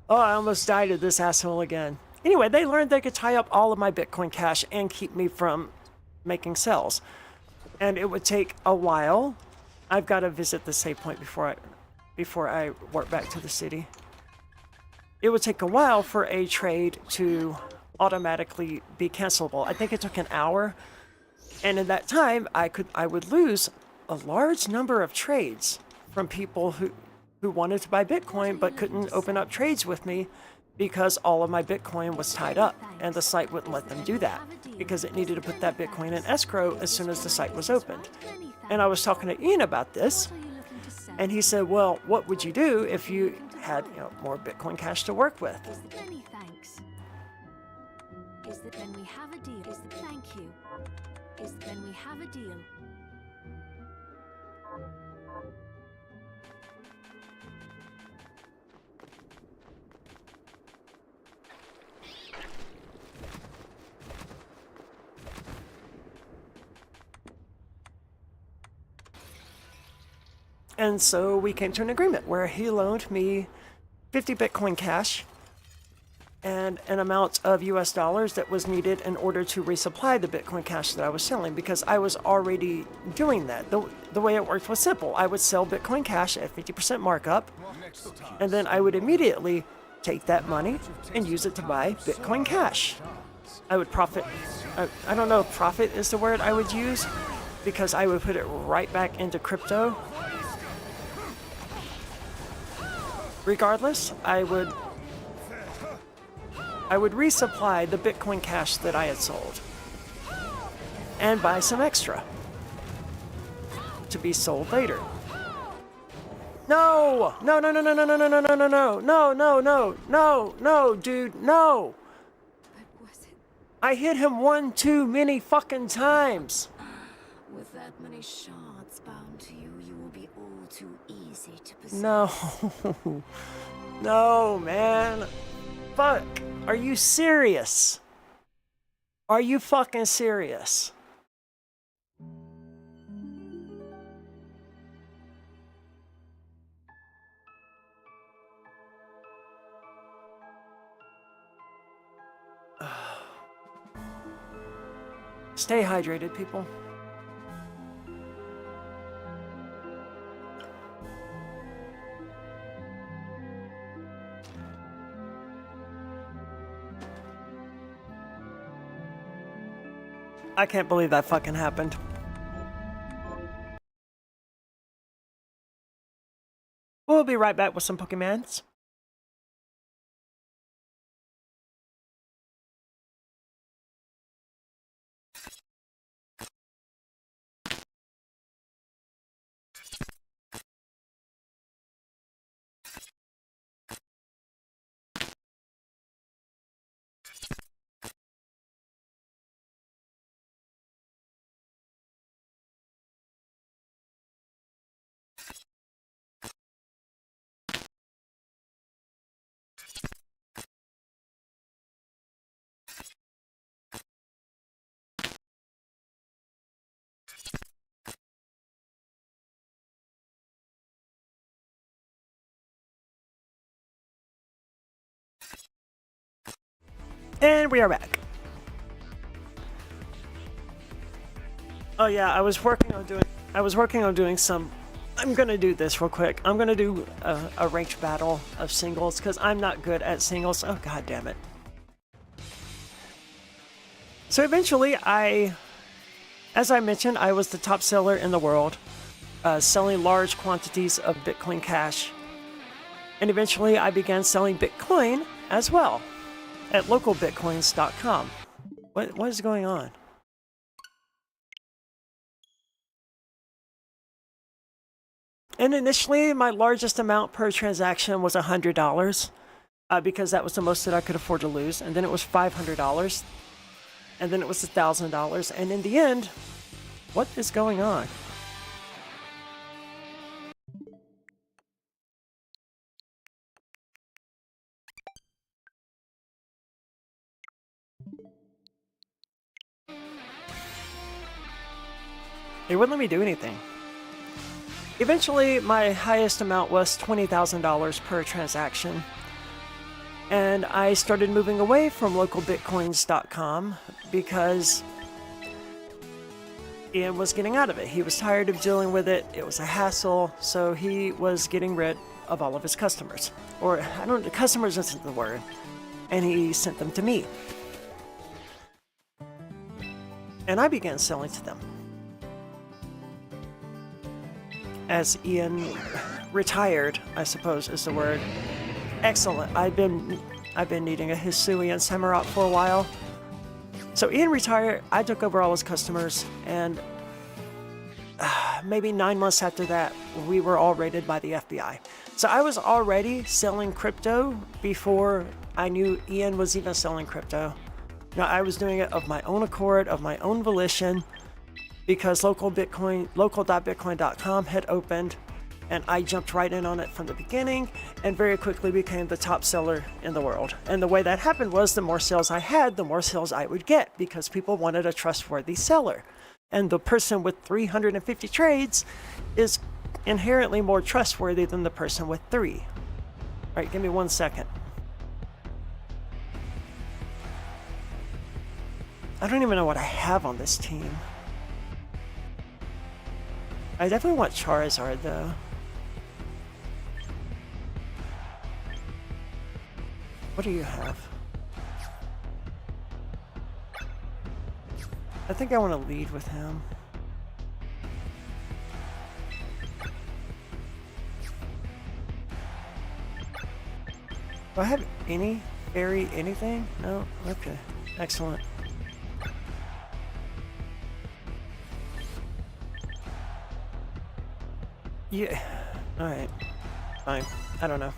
S1: Oh, I almost died of this asshole again. Anyway, they learned they could tie up all of my Bitcoin Cash and keep me from making sells. And it would take a while. I've got to visit the save point before I work back to the city. It would take a while for a trade to automatically be cancelable. I think it took an hour. And in that time, I would lose a large number of trades from people who wanted to buy Bitcoin but couldn't open up trades with me because all of my Bitcoin was tied up, and the site wouldn't let them do that because it needed to put that Bitcoin in escrow as soon as the site was opened. And I was talking to Ian about this, and he said, well, what would you do if you had, more Bitcoin Cash to work with?
S3: Many thanks. Is that then we have a deal? Is that thank you? Is that then we have a deal?
S1: And so we came to an agreement where he loaned me 50 Bitcoin Cash and an amount of US dollars that was needed in order to resupply the Bitcoin Cash that I was selling, because I was already doing that. The way it worked was simple. I would sell Bitcoin Cash at 50% markup, and then I would immediately take that money and use it to buy Bitcoin Cash. I would profit. I don't know if profit is the word I would use, because I would put it right back into crypto. Regardless, I would resupply the Bitcoin Cash that I had sold and buy some extra to be sold later. No, dude, no. I hit him one too many fucking times.
S3: With that many shards bound to you, you will be all too easy to possess.
S1: No. No, man. Fuck. Are you serious? Are you fucking serious? Stay hydrated, people. I can't believe that fucking happened. We'll be right back with some Pokemons. And we are back. Oh yeah, I was working on doing some. I'm gonna do this real quick. I'm gonna do a ranked battle of singles because I'm not good at singles. Oh god damn it. So eventually, as I mentioned, I was the top seller in the world, selling large quantities of Bitcoin Cash, and eventually I began selling Bitcoin as well at localbitcoins.com. What is going on? And initially, my largest amount per transaction was $100, because that was the most that I could afford to lose. And then it was $500, and then it was $1,000. And in the end, what is going on? It wouldn't let me do anything. Eventually, my highest amount was $20,000 per transaction. And I started moving away from localbitcoins.com because Ian was getting out of it. He was tired of dealing with it. It was a hassle, so he was getting rid of all of his customers. Or, customers isn't the word. And he sent them to me. And I began selling to them. As Ian retired, I suppose is the word. Excellent. I've been needing a Hisui and Samurott for a while. So Ian retired, I took over all his customers, and maybe 9 months after that, we were all raided by the FBI. So I was already selling crypto before I knew Ian was even selling crypto. Now, I was doing it of my own accord, of my own volition, because local.bitcoin.com had opened, and I jumped right in on it from the beginning and very quickly became the top seller in the world. And the way that happened was the more sales I had, the more sales I would get, because people wanted a trustworthy seller. And the person with 350 trades is inherently more trustworthy than the person with 3. All right, give me 1 second. I don't even know what I have on this team. I definitely want Charizard, though. What do you have? I think I want to lead with him. Do I have any fairy anything? No? Okay. Excellent. Yeah. Alright. Fine. I don't know.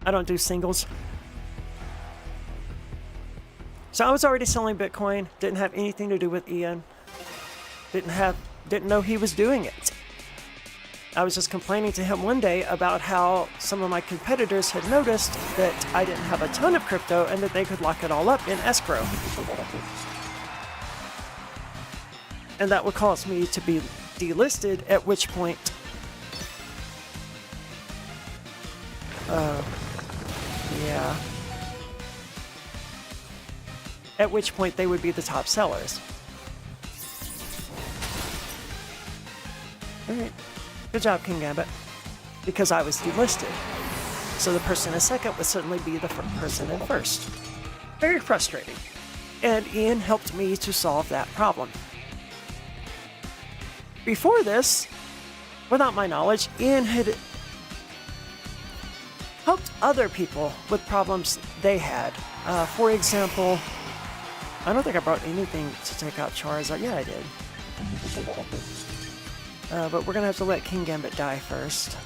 S1: I don't do singles. So I was already selling Bitcoin. Didn't have anything to do with Ian. Didn't know he was doing it. I was just complaining to him one day about how some of my competitors had noticed that I didn't have a ton of crypto and that they could lock it all up in escrow. And that would cause me to be delisted, at which point yeah. At which point they would be the top sellers. Alright. Good job, King Gambit. Because I was delisted. So the person in second would suddenly be the person in first. Very frustrating. And Ian helped me to solve that problem. before this, without my knowledge, Ian had helped other people with problems they had. For example, I don't think I brought anything to take out Charizard. Yeah, I did. But we're gonna have to let King Gambit die first.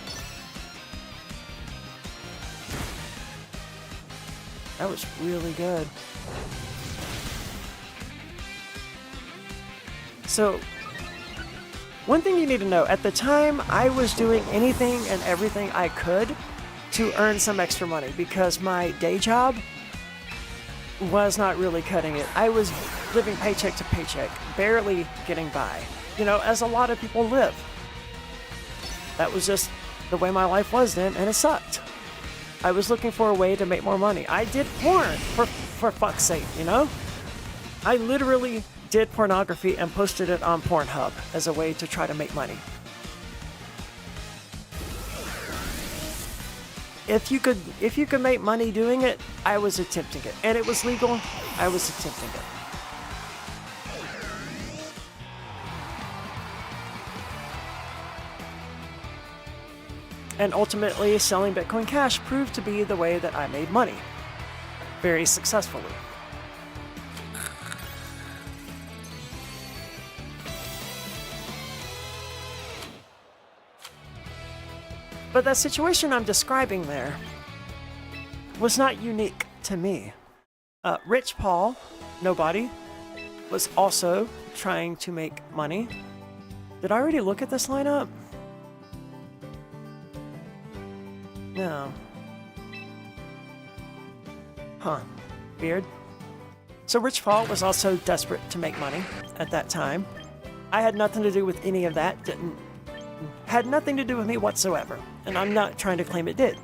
S1: That was really good. So, one thing you need to know, at the time, I was doing anything and everything I could to earn some extra money because my day job was not really cutting it. I was living paycheck to paycheck, barely getting by, you know, as a lot of people live. That was just the way my life was then, and it sucked. I was looking for a way to make more money. I did porn, for fuck's sake, you know? I literally did pornography and posted it on Pornhub as a way to try to make money. If you could make money doing it, I was attempting it. And it was legal, I was attempting it. And ultimately, selling Bitcoin Cash proved to be the way that I made money. Very successfully. But that situation I'm describing there was not unique to me. Rich Paul, nobody, was also trying to make money. Did I already look at this lineup? No. Huh. Weird. So Rich Paul was also desperate to make money at that time. I had nothing to do with any of that. Had nothing to do with me whatsoever. And I'm not trying to claim it did.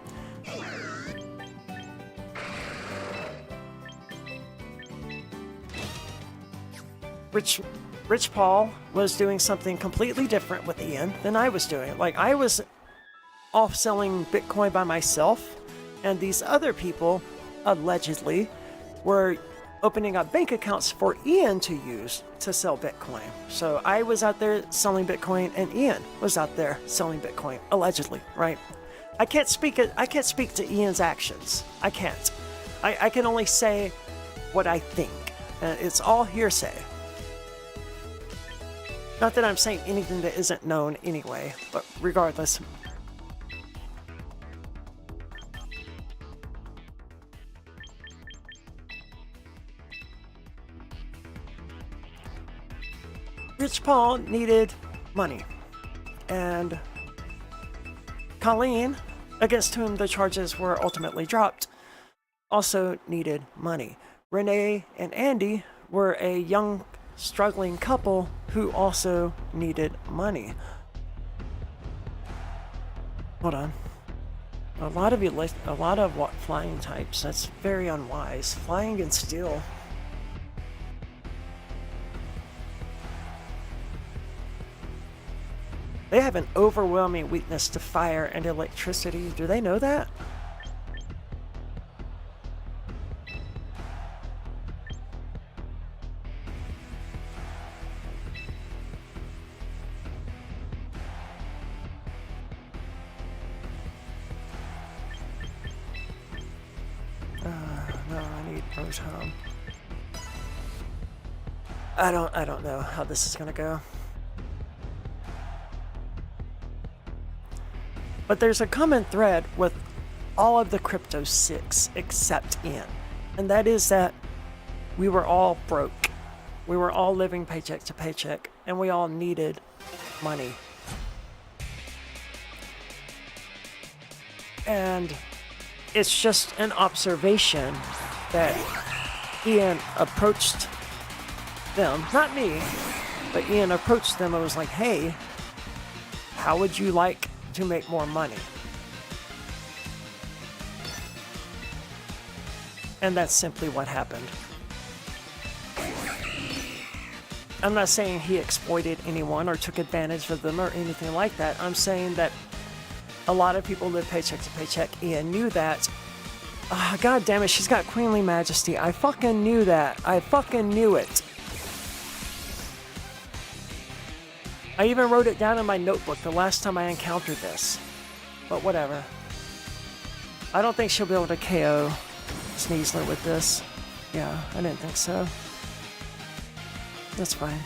S1: Rich Paul was doing something completely different with Ian than I was doing. Like, I was off selling Bitcoin by myself, and these other people, allegedly, were opening up bank accounts for Ian to use to sell Bitcoin. So I was out there selling Bitcoin, and Ian was out there selling Bitcoin, allegedly, right? I can't speak to Ian's actions. I can't. I can only say what I think. It's all hearsay. Not that I'm saying anything that isn't known anyway, but regardless. Rich Paul needed money, and Colleen, against whom the charges were ultimately dropped, also needed money. Renee and Andy were a young, struggling couple who also needed money. Hold on. A lot of what flying types. That's very unwise. Flying and steel. They have an overwhelming weakness to fire and electricity. Do they know that? No, I need Rotom. I don't know how this is gonna go. But there's a common thread with all of the Crypto 6 except Ian. And that is that we were all broke. We were all living paycheck to paycheck, and we all needed money. And it's just an observation that Ian approached them, not me, but Ian approached them and was like, hey, how would you like to make more money? And that's simply what happened. I'm not saying he exploited anyone or took advantage of them or anything like that. I'm saying that a lot of people live paycheck to paycheck. Ian knew that. God damn it, she's got Queenly Majesty. I fucking knew that. I fucking knew it. I even wrote it down in my notebook the last time I encountered this. But whatever. I don't think she'll be able to KO Sneasler with this. Yeah, I didn't think so. That's fine.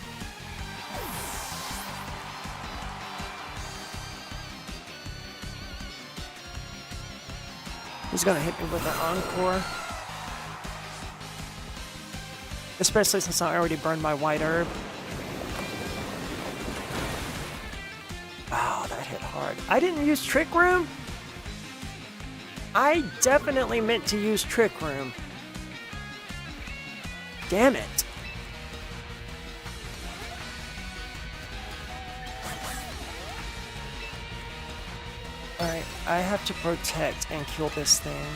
S1: He's gonna hit me with an encore. Especially since I already burned my white herb. Wow, that hit hard. I didn't use Trick Room? I definitely meant to use Trick Room. Damn it. Alright, I have to protect and kill this thing.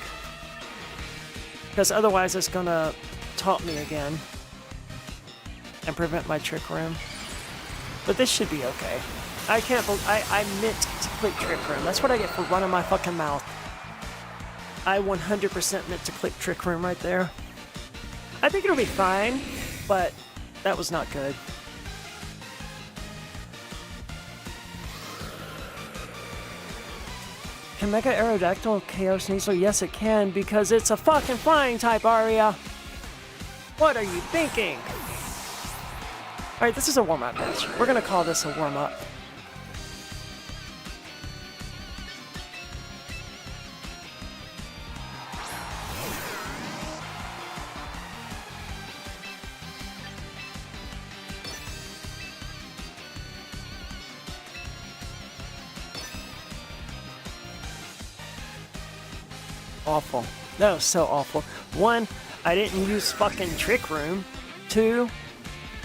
S1: Because otherwise it's gonna taunt me again. And prevent my Trick Room. But this should be okay. I can't believe I meant to click Trick Room. That's what I get for running my fucking mouth. I 100% meant to click Trick Room right there. I think it'll be fine, but that was not good. Can Mega Aerodactyl KO Sneasler? Yes, it can, because it's a fucking flying type, Aria. What are you thinking? Alright, this is a warm-up match. We're gonna call this a warm-up. Awful. That was so awful. One, I didn't use fucking Trick Room. Two,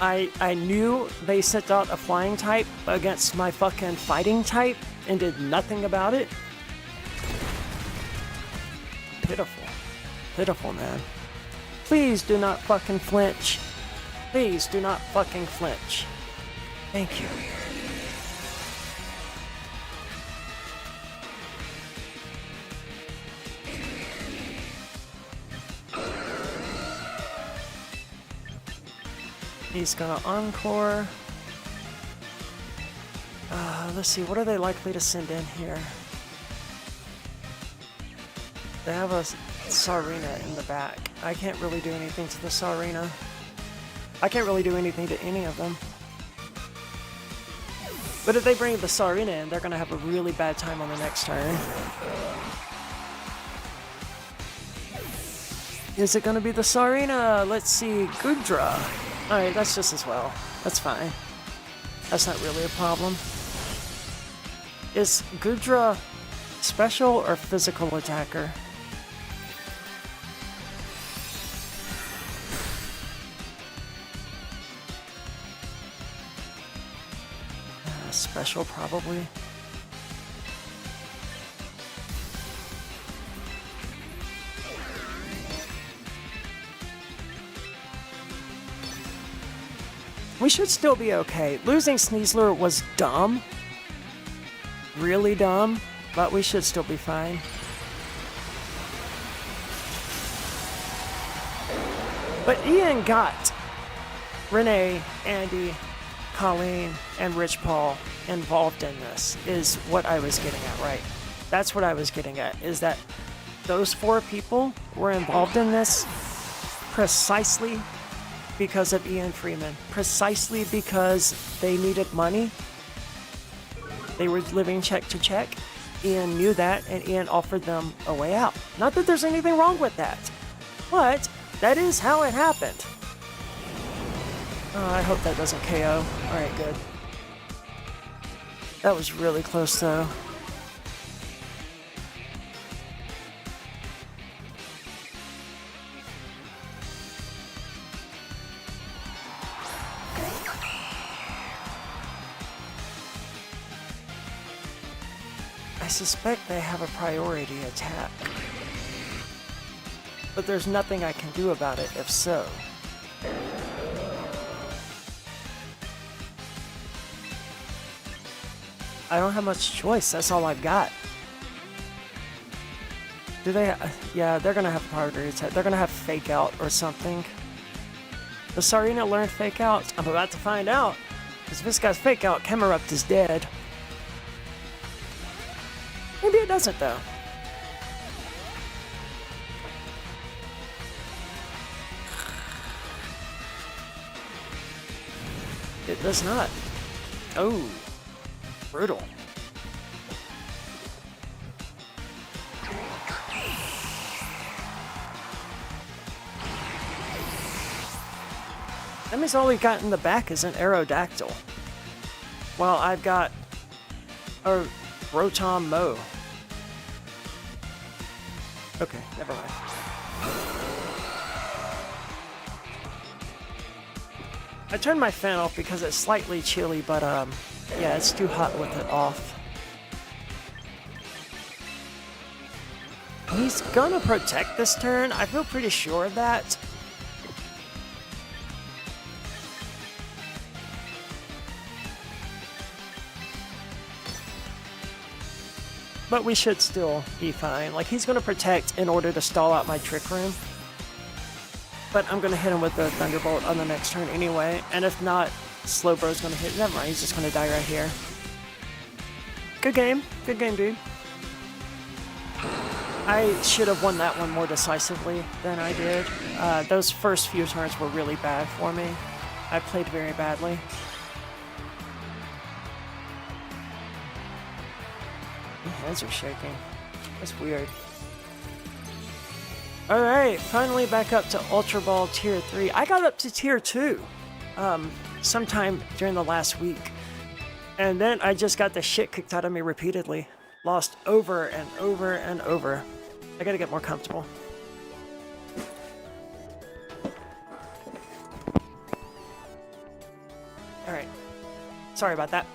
S1: I knew they sent out a flying type against my fucking fighting type and did nothing about it. Pitiful. Pitiful, man. Please do not fucking flinch. Please do not fucking flinch. Thank you. He's gonna encore. Let's see, what are they likely to send in here? They have a Sarina in the back. I can't really do anything to the Sarina. I can't really do anything to any of them. But if they bring the Sarina in, they're gonna have a really bad time on the next turn. Is it gonna be the Sarina? Let's see, Gudra. Alright, that's just as well. That's fine. That's not really a problem. Is Gudra special or physical attacker? Special, probably. We should still be okay. Losing Sneasler was dumb. Really dumb, but we should still be fine. But Ian got Renee, Andy, Colleen, and Rich Paul involved in this, is what I was getting at, right? That's what I was getting at, is that those 4 people were involved in this precisely because of Ian Freeman. Precisely because they needed money. They were living check to check. Ian knew that, and Ian offered them a way out. Not that there's anything wrong with that, but that is how it happened. Oh, I hope that doesn't KO. Alright, good. That was really close, though. I suspect they have a priority attack. But there's nothing I can do about it if so. I don't have much choice, that's all I've got. Do they yeah, they're gonna have priority attack. They're gonna have fake out or something. Does Sarina learn fake out? I'm about to find out. Because if this guy's fake out, Camerupt is dead. Maybe it doesn't, though. It does not. Oh, brutal. That means all we got in the back is an Aerodactyl. Well, I've got a Rotom Mo. Okay, never mind. I turned my fan off because it's slightly chilly, but yeah, it's too hot with it off. He's gonna protect this turn. I feel pretty sure of that. But we should still be fine. Like, he's gonna protect in order to stall out my Trick Room. But I'm gonna hit him with the Thunderbolt on the next turn anyway. And if not, Slowbro's gonna hit. Never mind, he's just gonna die right here. Good game. Good game, dude. I should have won that one more decisively than I did. Those first few turns were really bad for me. I played very badly. My hands are shaking. That's weird. Alright, finally back up to Ultra Ball Tier 3. I got up to Tier 2 sometime during the last week. And then I just got the shit kicked out of me repeatedly. Lost over and over and over. I gotta get more comfortable. Alright. Sorry about that.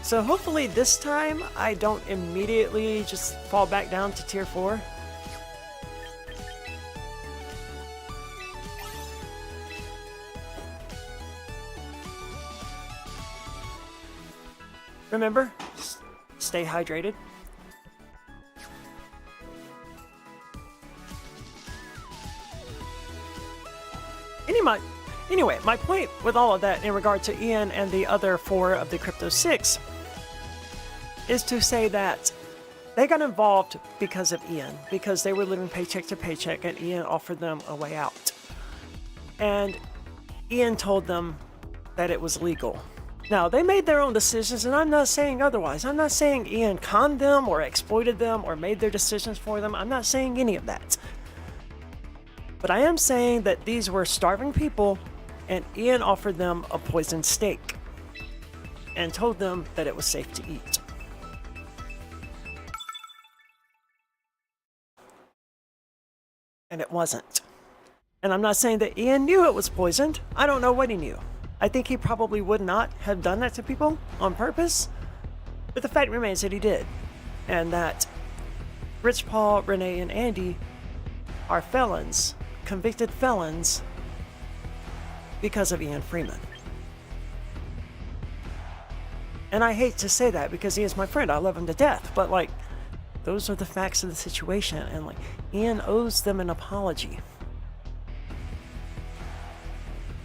S1: So hopefully this time I don't immediately just fall back down to Tier 4. Remember, stay hydrated. Anyway, my point with all of that in regard to Ian and the other 4 of the Crypto 6 is to say that they got involved because of Ian, because they were living paycheck to paycheck and Ian offered them a way out. And Ian told them that it was legal. Now, they made their own decisions, and I'm not saying otherwise. I'm not saying Ian conned them or exploited them or made their decisions for them. I'm not saying any of that. But I am saying that these were starving people, and Ian offered them a poisoned steak and told them that it was safe to eat. And it wasn't. And I'm not saying that Ian knew it was poisoned. I don't know what he knew. I think he probably would not have done that to people on purpose. But the fact remains that he did. And that Rich Paul, Renee, and Andy are felons, convicted felons, because of Ian Freeman. And I hate to say that because he is my friend. I love him to death. But, like, those are the facts of the situation. And, like, Ian owes them an apology.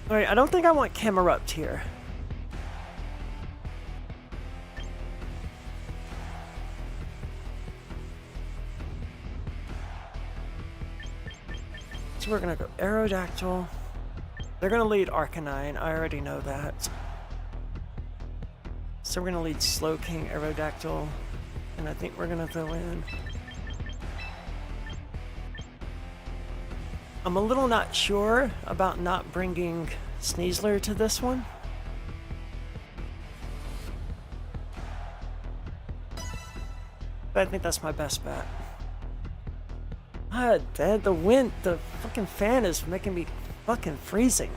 S1: Alright, I don't think I want Camerupt here. So we're gonna go Aerodactyl. They're gonna lead Arcanine, I already know that. So we're gonna lead Slowking, Aerodactyl, and I think we're gonna go in. I'm a little not sure about not bringing Sneasler to this one. But I think that's my best bet. Ah, Dad, the wind, the fucking fan is making me fucking freezing.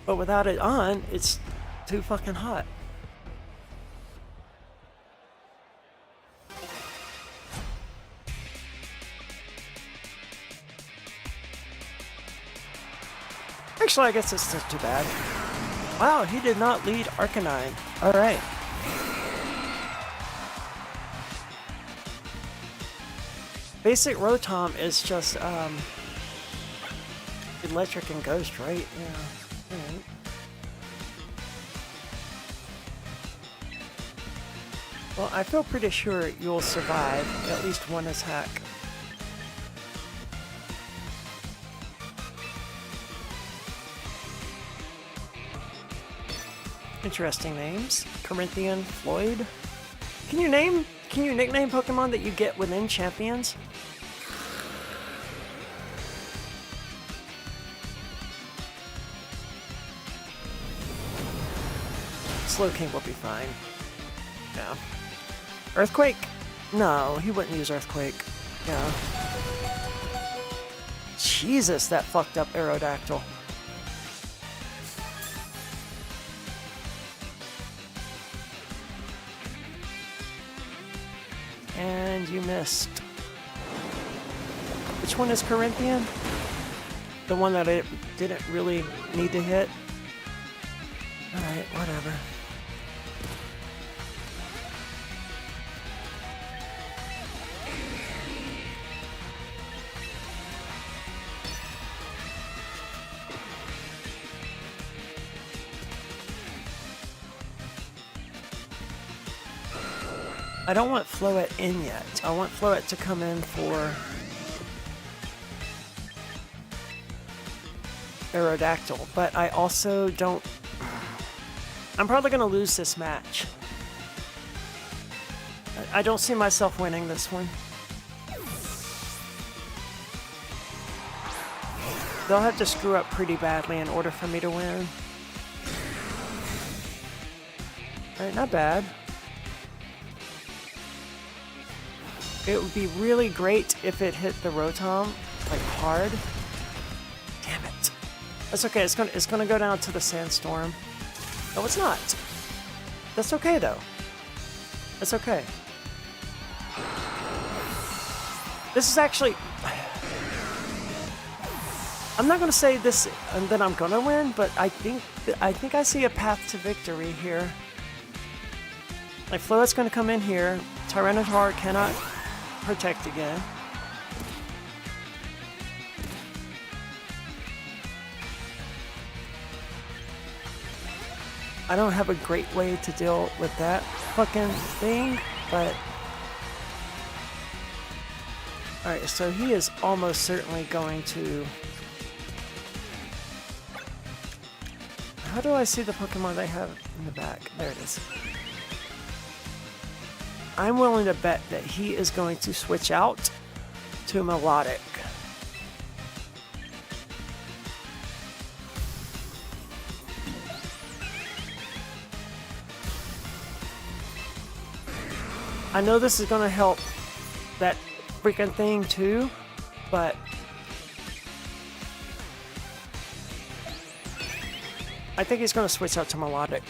S1: But without it on, it's too fucking hot. Actually, I guess it's not too bad. Wow, he did not lead Arcanine. Alright. Basic Rotom is just, electric and ghost, right? Yeah. Alright. Well, I feel pretty sure you'll survive at least one attack. Interesting names. Corinthian, Floyd. Can you nickname Pokemon that you get within champions? Slowking will be fine. Yeah. Earthquake? No, he wouldn't use Earthquake. Yeah. Jesus, that fucked up Aerodactyl. And you missed. Which one is Corinthian? The one that it didn't really need to hit? Alright, whatever. I don't want Floette in yet. I want Floette to come in for Aerodactyl, but I also don't... I'm probably going to lose this match. I don't see myself winning this one. They'll have to screw up pretty badly in order for me to win. Alright, not bad. It would be really great if it hit the Rotom, like, hard. Damn it. That's okay, it's gonna go down to the Sandstorm. No, it's not. That's okay, though. That's okay. This is actually... I'm not gonna say this and then I'm gonna win, but I think I see a path to victory here. Like, Floette's gonna come in here. Tyranitar cannot protect again. I don't have a great way to deal with that fucking thing, but... Alright, so he is almost certainly going to... How do I see the Pokemon they have in the back? There it is. I'm willing to bet that he is going to switch out to Melodic. I know this is going to help that freaking thing too, but I think he's going to switch out to Melodic.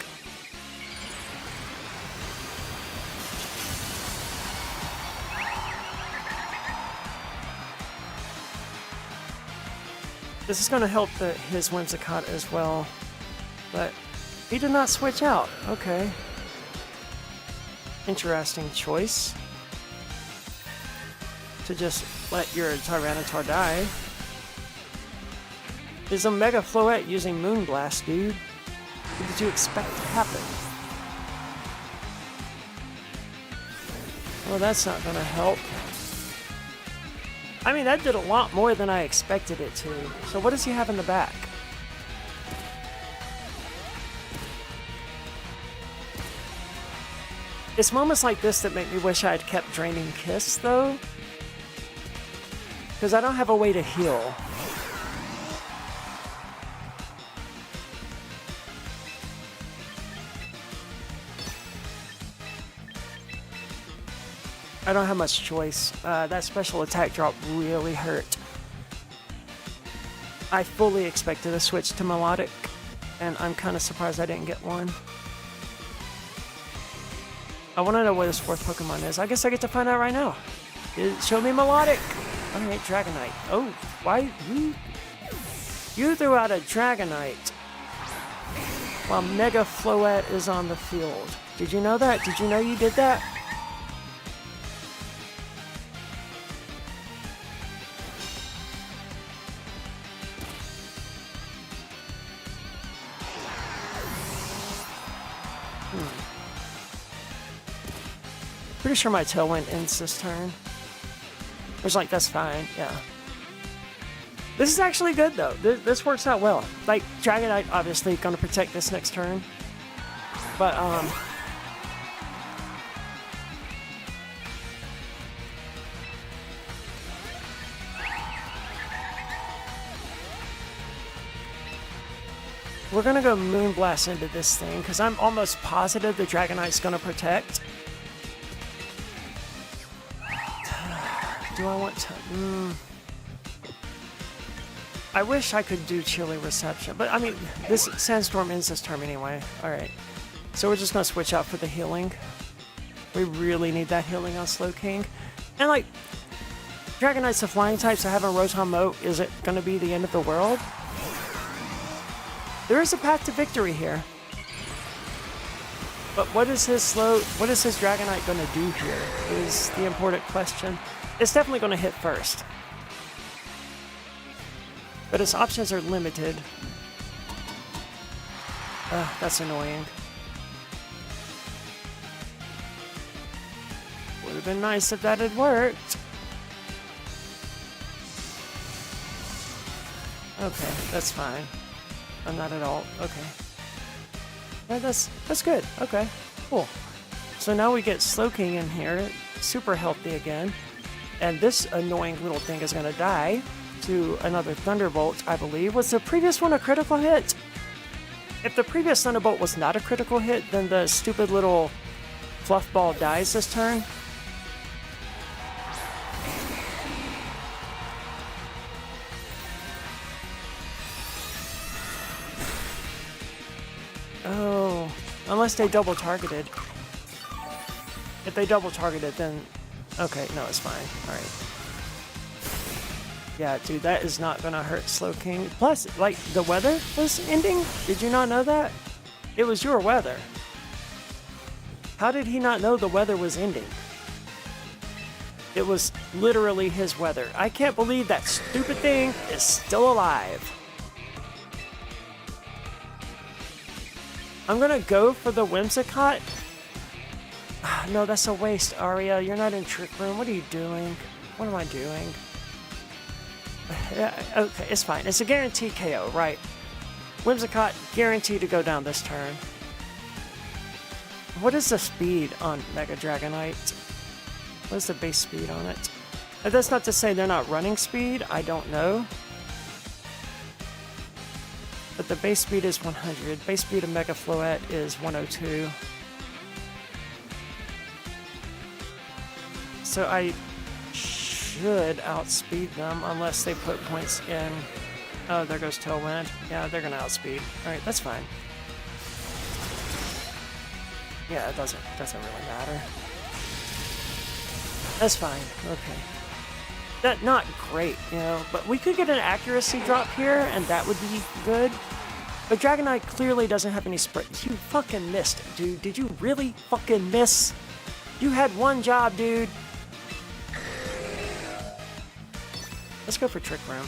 S1: This is going to help his Whimsicott as well, but he did not switch out. Okay. Interesting choice. To just let your Tyranitar die. Is a Mega Floette using Moonblast, dude? What did you expect to happen? Well, that's not going to help. I mean, that did a lot more than I expected it to. So what does he have in the back? It's moments like this that make me wish I had kept Draining Kiss, though. Because I don't have a way to heal. I don't have much choice. That special attack drop really hurt. I fully expected a switch to Melodic, and I'm kind of surprised I didn't get one. I want to know what his fourth Pokemon is. I guess I get to find out right now. Show me Melodic! Alright, Dragonite. Oh, why? You threw out a Dragonite. while Mega Floette is on the field. Did you know that? Did you know you did that? Pretty sure my Tailwind ends this turn. Which, like, that's fine, yeah. This is actually good, though. This works out well. Like, Dragonite, obviously, gonna protect this next turn. But, we're gonna go Moonblast into this thing, because I'm almost positive the Dragonite's gonna protect. Do I want to... I wish I could do Chilly Reception, but I mean, this Sandstorm ends this turn anyway. Alright. So we're just gonna switch out for the healing. We really need that healing on Slowking. And like, Dragonite's a flying type, so having Rotom Moat, is it gonna be the end of the world? There is a path to victory here. But what is his Dragonite gonna do here, is the important question. It's definitely gonna hit first. But its options are limited. That's annoying. Would have been nice if that had worked. Okay, that's fine. I'm not at all. Okay. Yeah, that's good. Okay, cool. So now we get Slowking in here, super healthy again. And this annoying little thing is gonna die to another Thunderbolt, I believe. Was the previous one a critical hit? If the previous Thunderbolt was not a critical hit, then the stupid little fluff ball dies this turn. Oh, unless they double targeted. If they double targeted, then okay, no, it's fine. Alright. Yeah, dude, that is not gonna hurt Slowking. Plus, like, the weather was ending? Did you not know that? It was your weather. How did he not know the weather was ending? It was literally his weather. I can't believe that stupid thing is still alive. I'm gonna go for the Whimsicott. No, that's a waste, Aria. You're not in Trick Room. What are you doing? What am I doing? Yeah, okay, it's fine. It's a guaranteed KO, right? Whimsicott guaranteed to go down this turn. What is the speed on Mega Dragonite? What is the base speed on it? And that's not to say they're not running speed. I don't know. But the base speed is 100. Base speed of Mega Floette is 102. So I should outspeed them unless they put points in. Oh, there goes Tailwind. Yeah, they're gonna outspeed. Alright, that's fine. Yeah, it doesn't really matter. That's fine. Okay. Not great, you know, but we could get an accuracy drop here, and that would be good. But Dragonite clearly doesn't have any sprint. You fucking missed, dude. Did you really fucking miss? You had one job, dude. Let's go for Trick Room.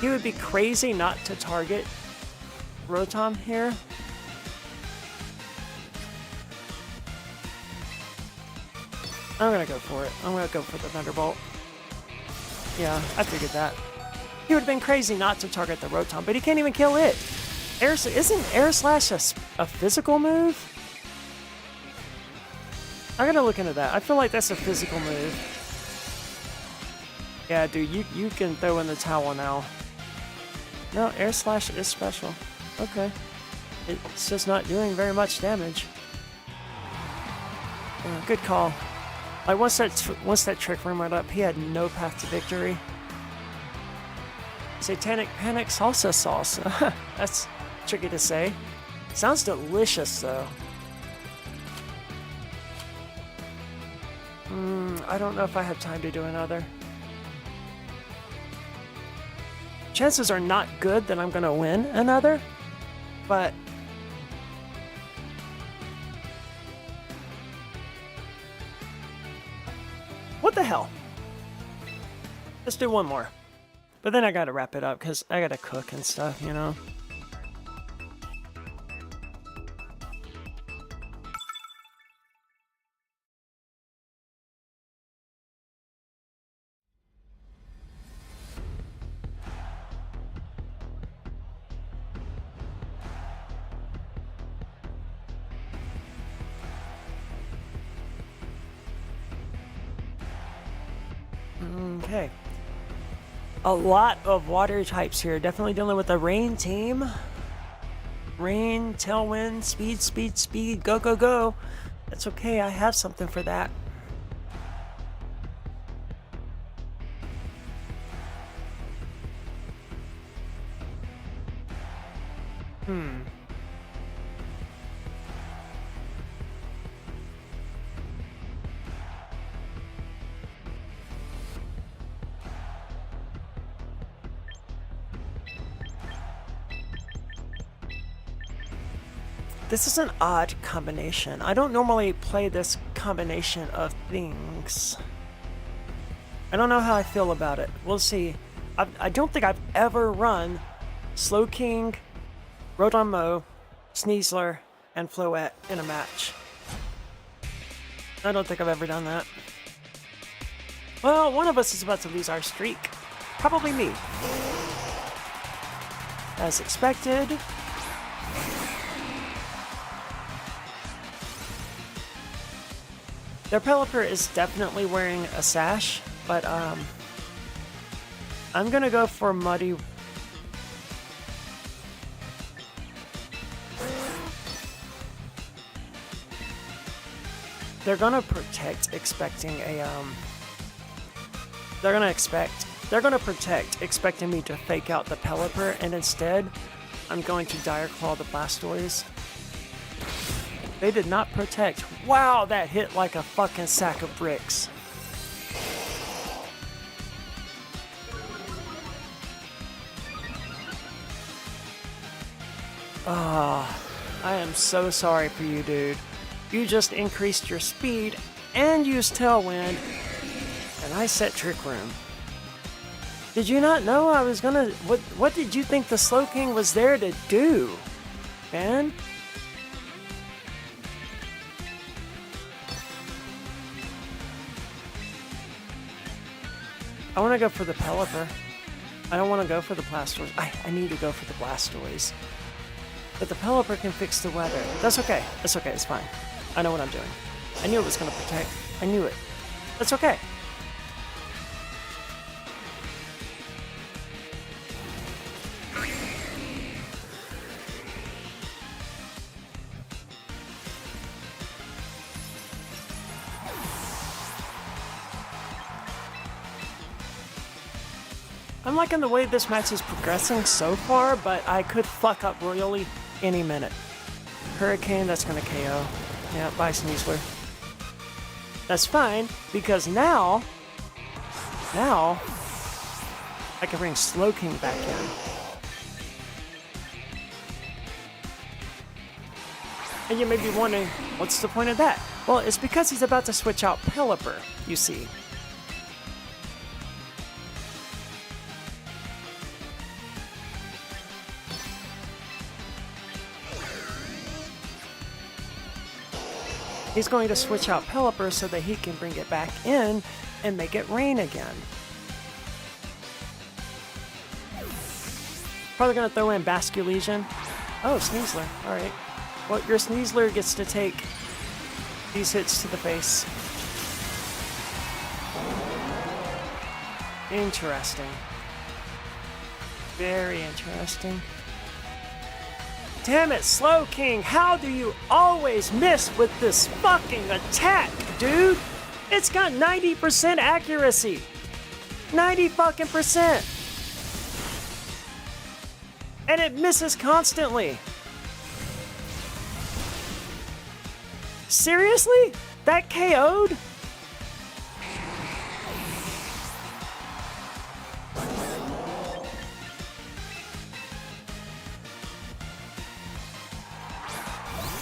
S1: He would be crazy not to target Rotom here. I'm gonna go for it. I'm gonna go for the Thunderbolt. Yeah, I figured that. He would have been crazy not to target the Rotom, but he can't even kill it. Isn't Air Slash a physical move? I'm gonna look into that. I feel like that's a physical move. Yeah, dude, you can throw in the towel now. No, Air Slash is special. Okay. It's just not doing very much damage. Good call. Like, once that Trick Room went up, he had no path to victory. Satanic Panic Salsa Sauce. That's tricky to say. Sounds delicious, though. I don't know if I have time to do another. Chances are not good that I'm gonna win another, but Let's do one more. But then I gotta wrap it up because I gotta cook and stuff, you know? Okay. A lot of water types here. Definitely dealing with the rain team. Rain, tailwind, speed, speed, speed. Go, go, go. That's okay. I have something for that. This is an odd combination. I don't normally play this combination of things. I don't know how I feel about it. We'll see. I don't think I've ever run Slow King, Rotom Mo, Sneasler, and Floette in a match. I don't think I've ever done that. Well, one of us is about to lose our streak. Probably me. As expected. Their Pelipper is definitely wearing a sash, but I'm gonna go for Muddy. They're gonna protect, expecting a They're gonna protect, expecting me to fake out the Pelipper, and instead, I'm going to Dire Claw the Blastoise. They did not protect. Wow, that hit like a fucking sack of bricks. Ah, I am so sorry for you, dude. You just increased your speed and used Tailwind, and I set Trick Room. Did you not know I was gonna... What did you think the Slow King was there to do, man? I want to go for the Pelipper. I don't want to go for the Blastoise. I need to go for the Blastoise. But the Pelipper can fix the weather. That's okay. That's okay. It's fine. I know what I'm doing. I knew it was going to protect. I knew it. That's okay. I'm liking the way this match is progressing so far, but I could fuck up royally any minute. Hurricane, that's gonna KO. Yeah, bye Sneasler. That's fine, because now I can bring Slow King back in. And you may be wondering, what's the point of that? Well, it's because he's about to switch out Pelipper, you see. He's going to switch out Pelipper so that he can bring it back in and make it rain again. Probably going to throw in Basculegion. Oh, Sneasler. Alright. Well, your Sneasler gets to take these hits to the face. Interesting. Very interesting. Damn it, Slow King, how do you always miss with this fucking attack, dude? It's got 90% accuracy. 90 fucking percent. And it misses constantly. Seriously? That KO'd?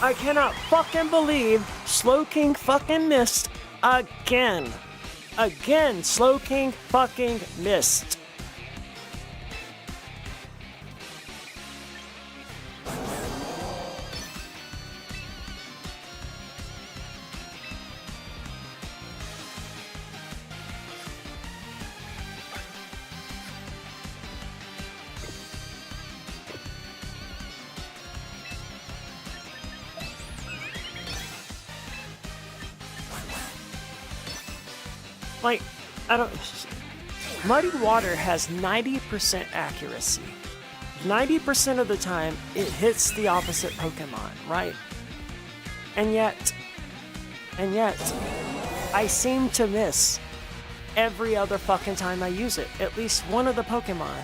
S1: I cannot fucking believe Slow King fucking missed again. Again, Slowking fucking missed. Like, I don't... Muddy Water has 90% accuracy. 90% of the time, it hits the opposite Pokemon, right? And yet, I seem to miss every other fucking time I use it. At least one of the Pokemon.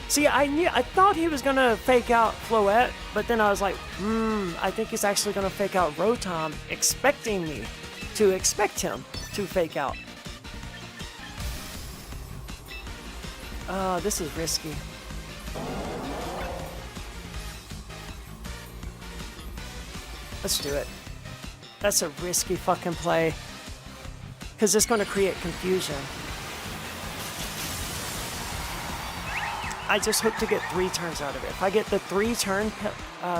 S1: See, I thought he was gonna fake out Floette, but then I was like, I think he's actually gonna fake out Rotom, expecting me to expect him to fake out. This is risky. Let's do it. That's a risky fucking play. Because it's going to create confusion. I just hope to get 3 turns out of it. If I get the 3-turn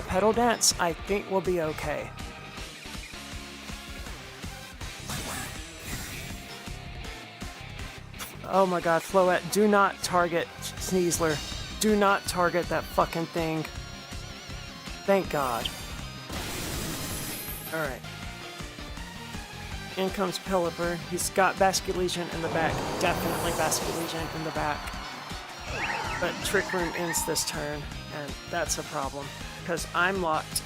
S1: pedal dance, I think we'll be okay. Oh my god, Floette, do not target Sneasler. Do not target that fucking thing. Thank god. Alright. In comes Pelipper. He's got Basculegion in the back. Definitely Basculegion in the back. But Trick Room ends this turn, and that's a problem. Because I'm locked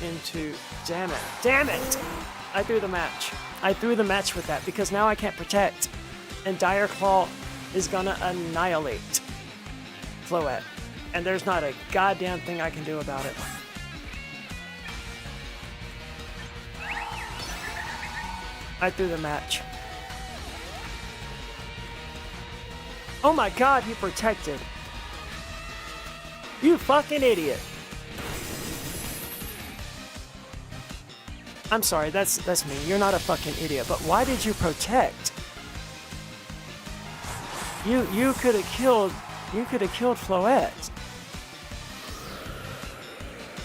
S1: into... Damn it. Damn it! I threw the match. I threw the match with that, because now I can't protect. And Dire Claw is gonna annihilate Floette. And there's not a goddamn thing I can do about it. I threw the match. Oh my god, he protected. You fucking idiot. I'm sorry, that's me. You're not a fucking idiot, but why did you protect? You could have killed Floette.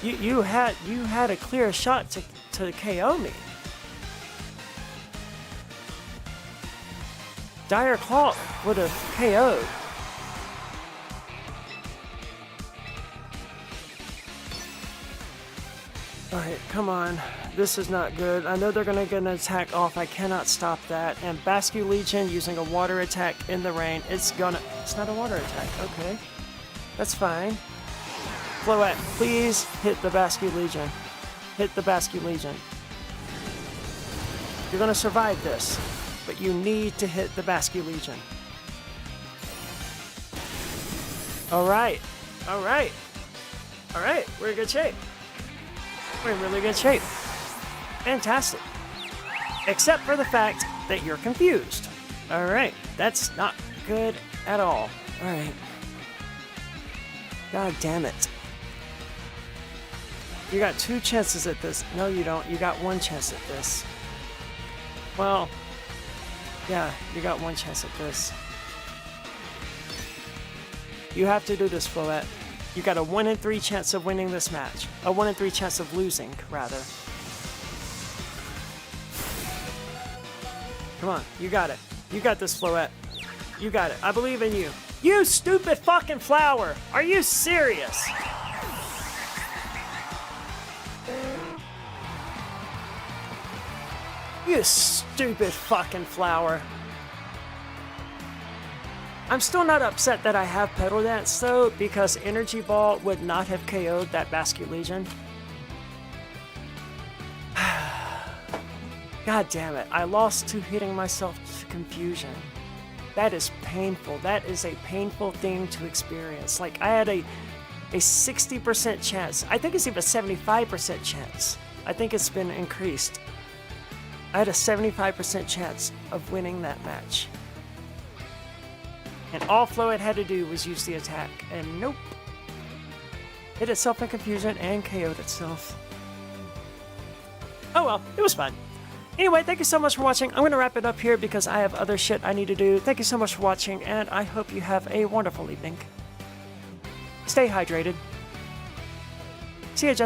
S1: You had a clear shot to KO me. Dire Claw would have KO'd. Alright, come on. This is not good. I know they're gonna get an attack off. I cannot stop that. And Basculegion using a water attack in the rain. It's not a water attack. Okay. That's fine. Floette, please hit the Basculegion. Hit the Basculegion. You're gonna survive this, but you need to hit the Basculegion. Alright. Alright. Alright, we're in good shape. We're in really good shape. Fantastic. Except for the fact that you're confused. Alright, that's not good at all. Alright. God damn it. You got 2 chances at this. No, you don't. You got 1 chance at this. Well, yeah, you got 1 chance at this. You have to do this, Floette. You got a 1 in 3 chance of winning this match. A 1 in 3 chance of losing, rather. Come on, you got it. You got this, Floette. You got it. I believe in you. You stupid fucking flower! Are you serious? You stupid fucking flower. I'm still not upset that I have Pedal Dance though, because Energy Ball would not have KO'd that Basculegion. God damn it, I lost to hitting myself to confusion. That is painful. That is a painful thing to experience. Like, I had a 60% chance. I think it's even a 75% chance. I think it's been increased. I had a 75% chance of winning that match. And all Floette had to do was use the attack, and nope. Hit itself in confusion and KO'd itself. Oh well, it was fun. Anyway, thank you so much for watching. I'm going to wrap it up here because I have other shit I need to do. Thank you so much for watching, and I hope you have a wonderful evening. Stay hydrated. See ya, Jessica.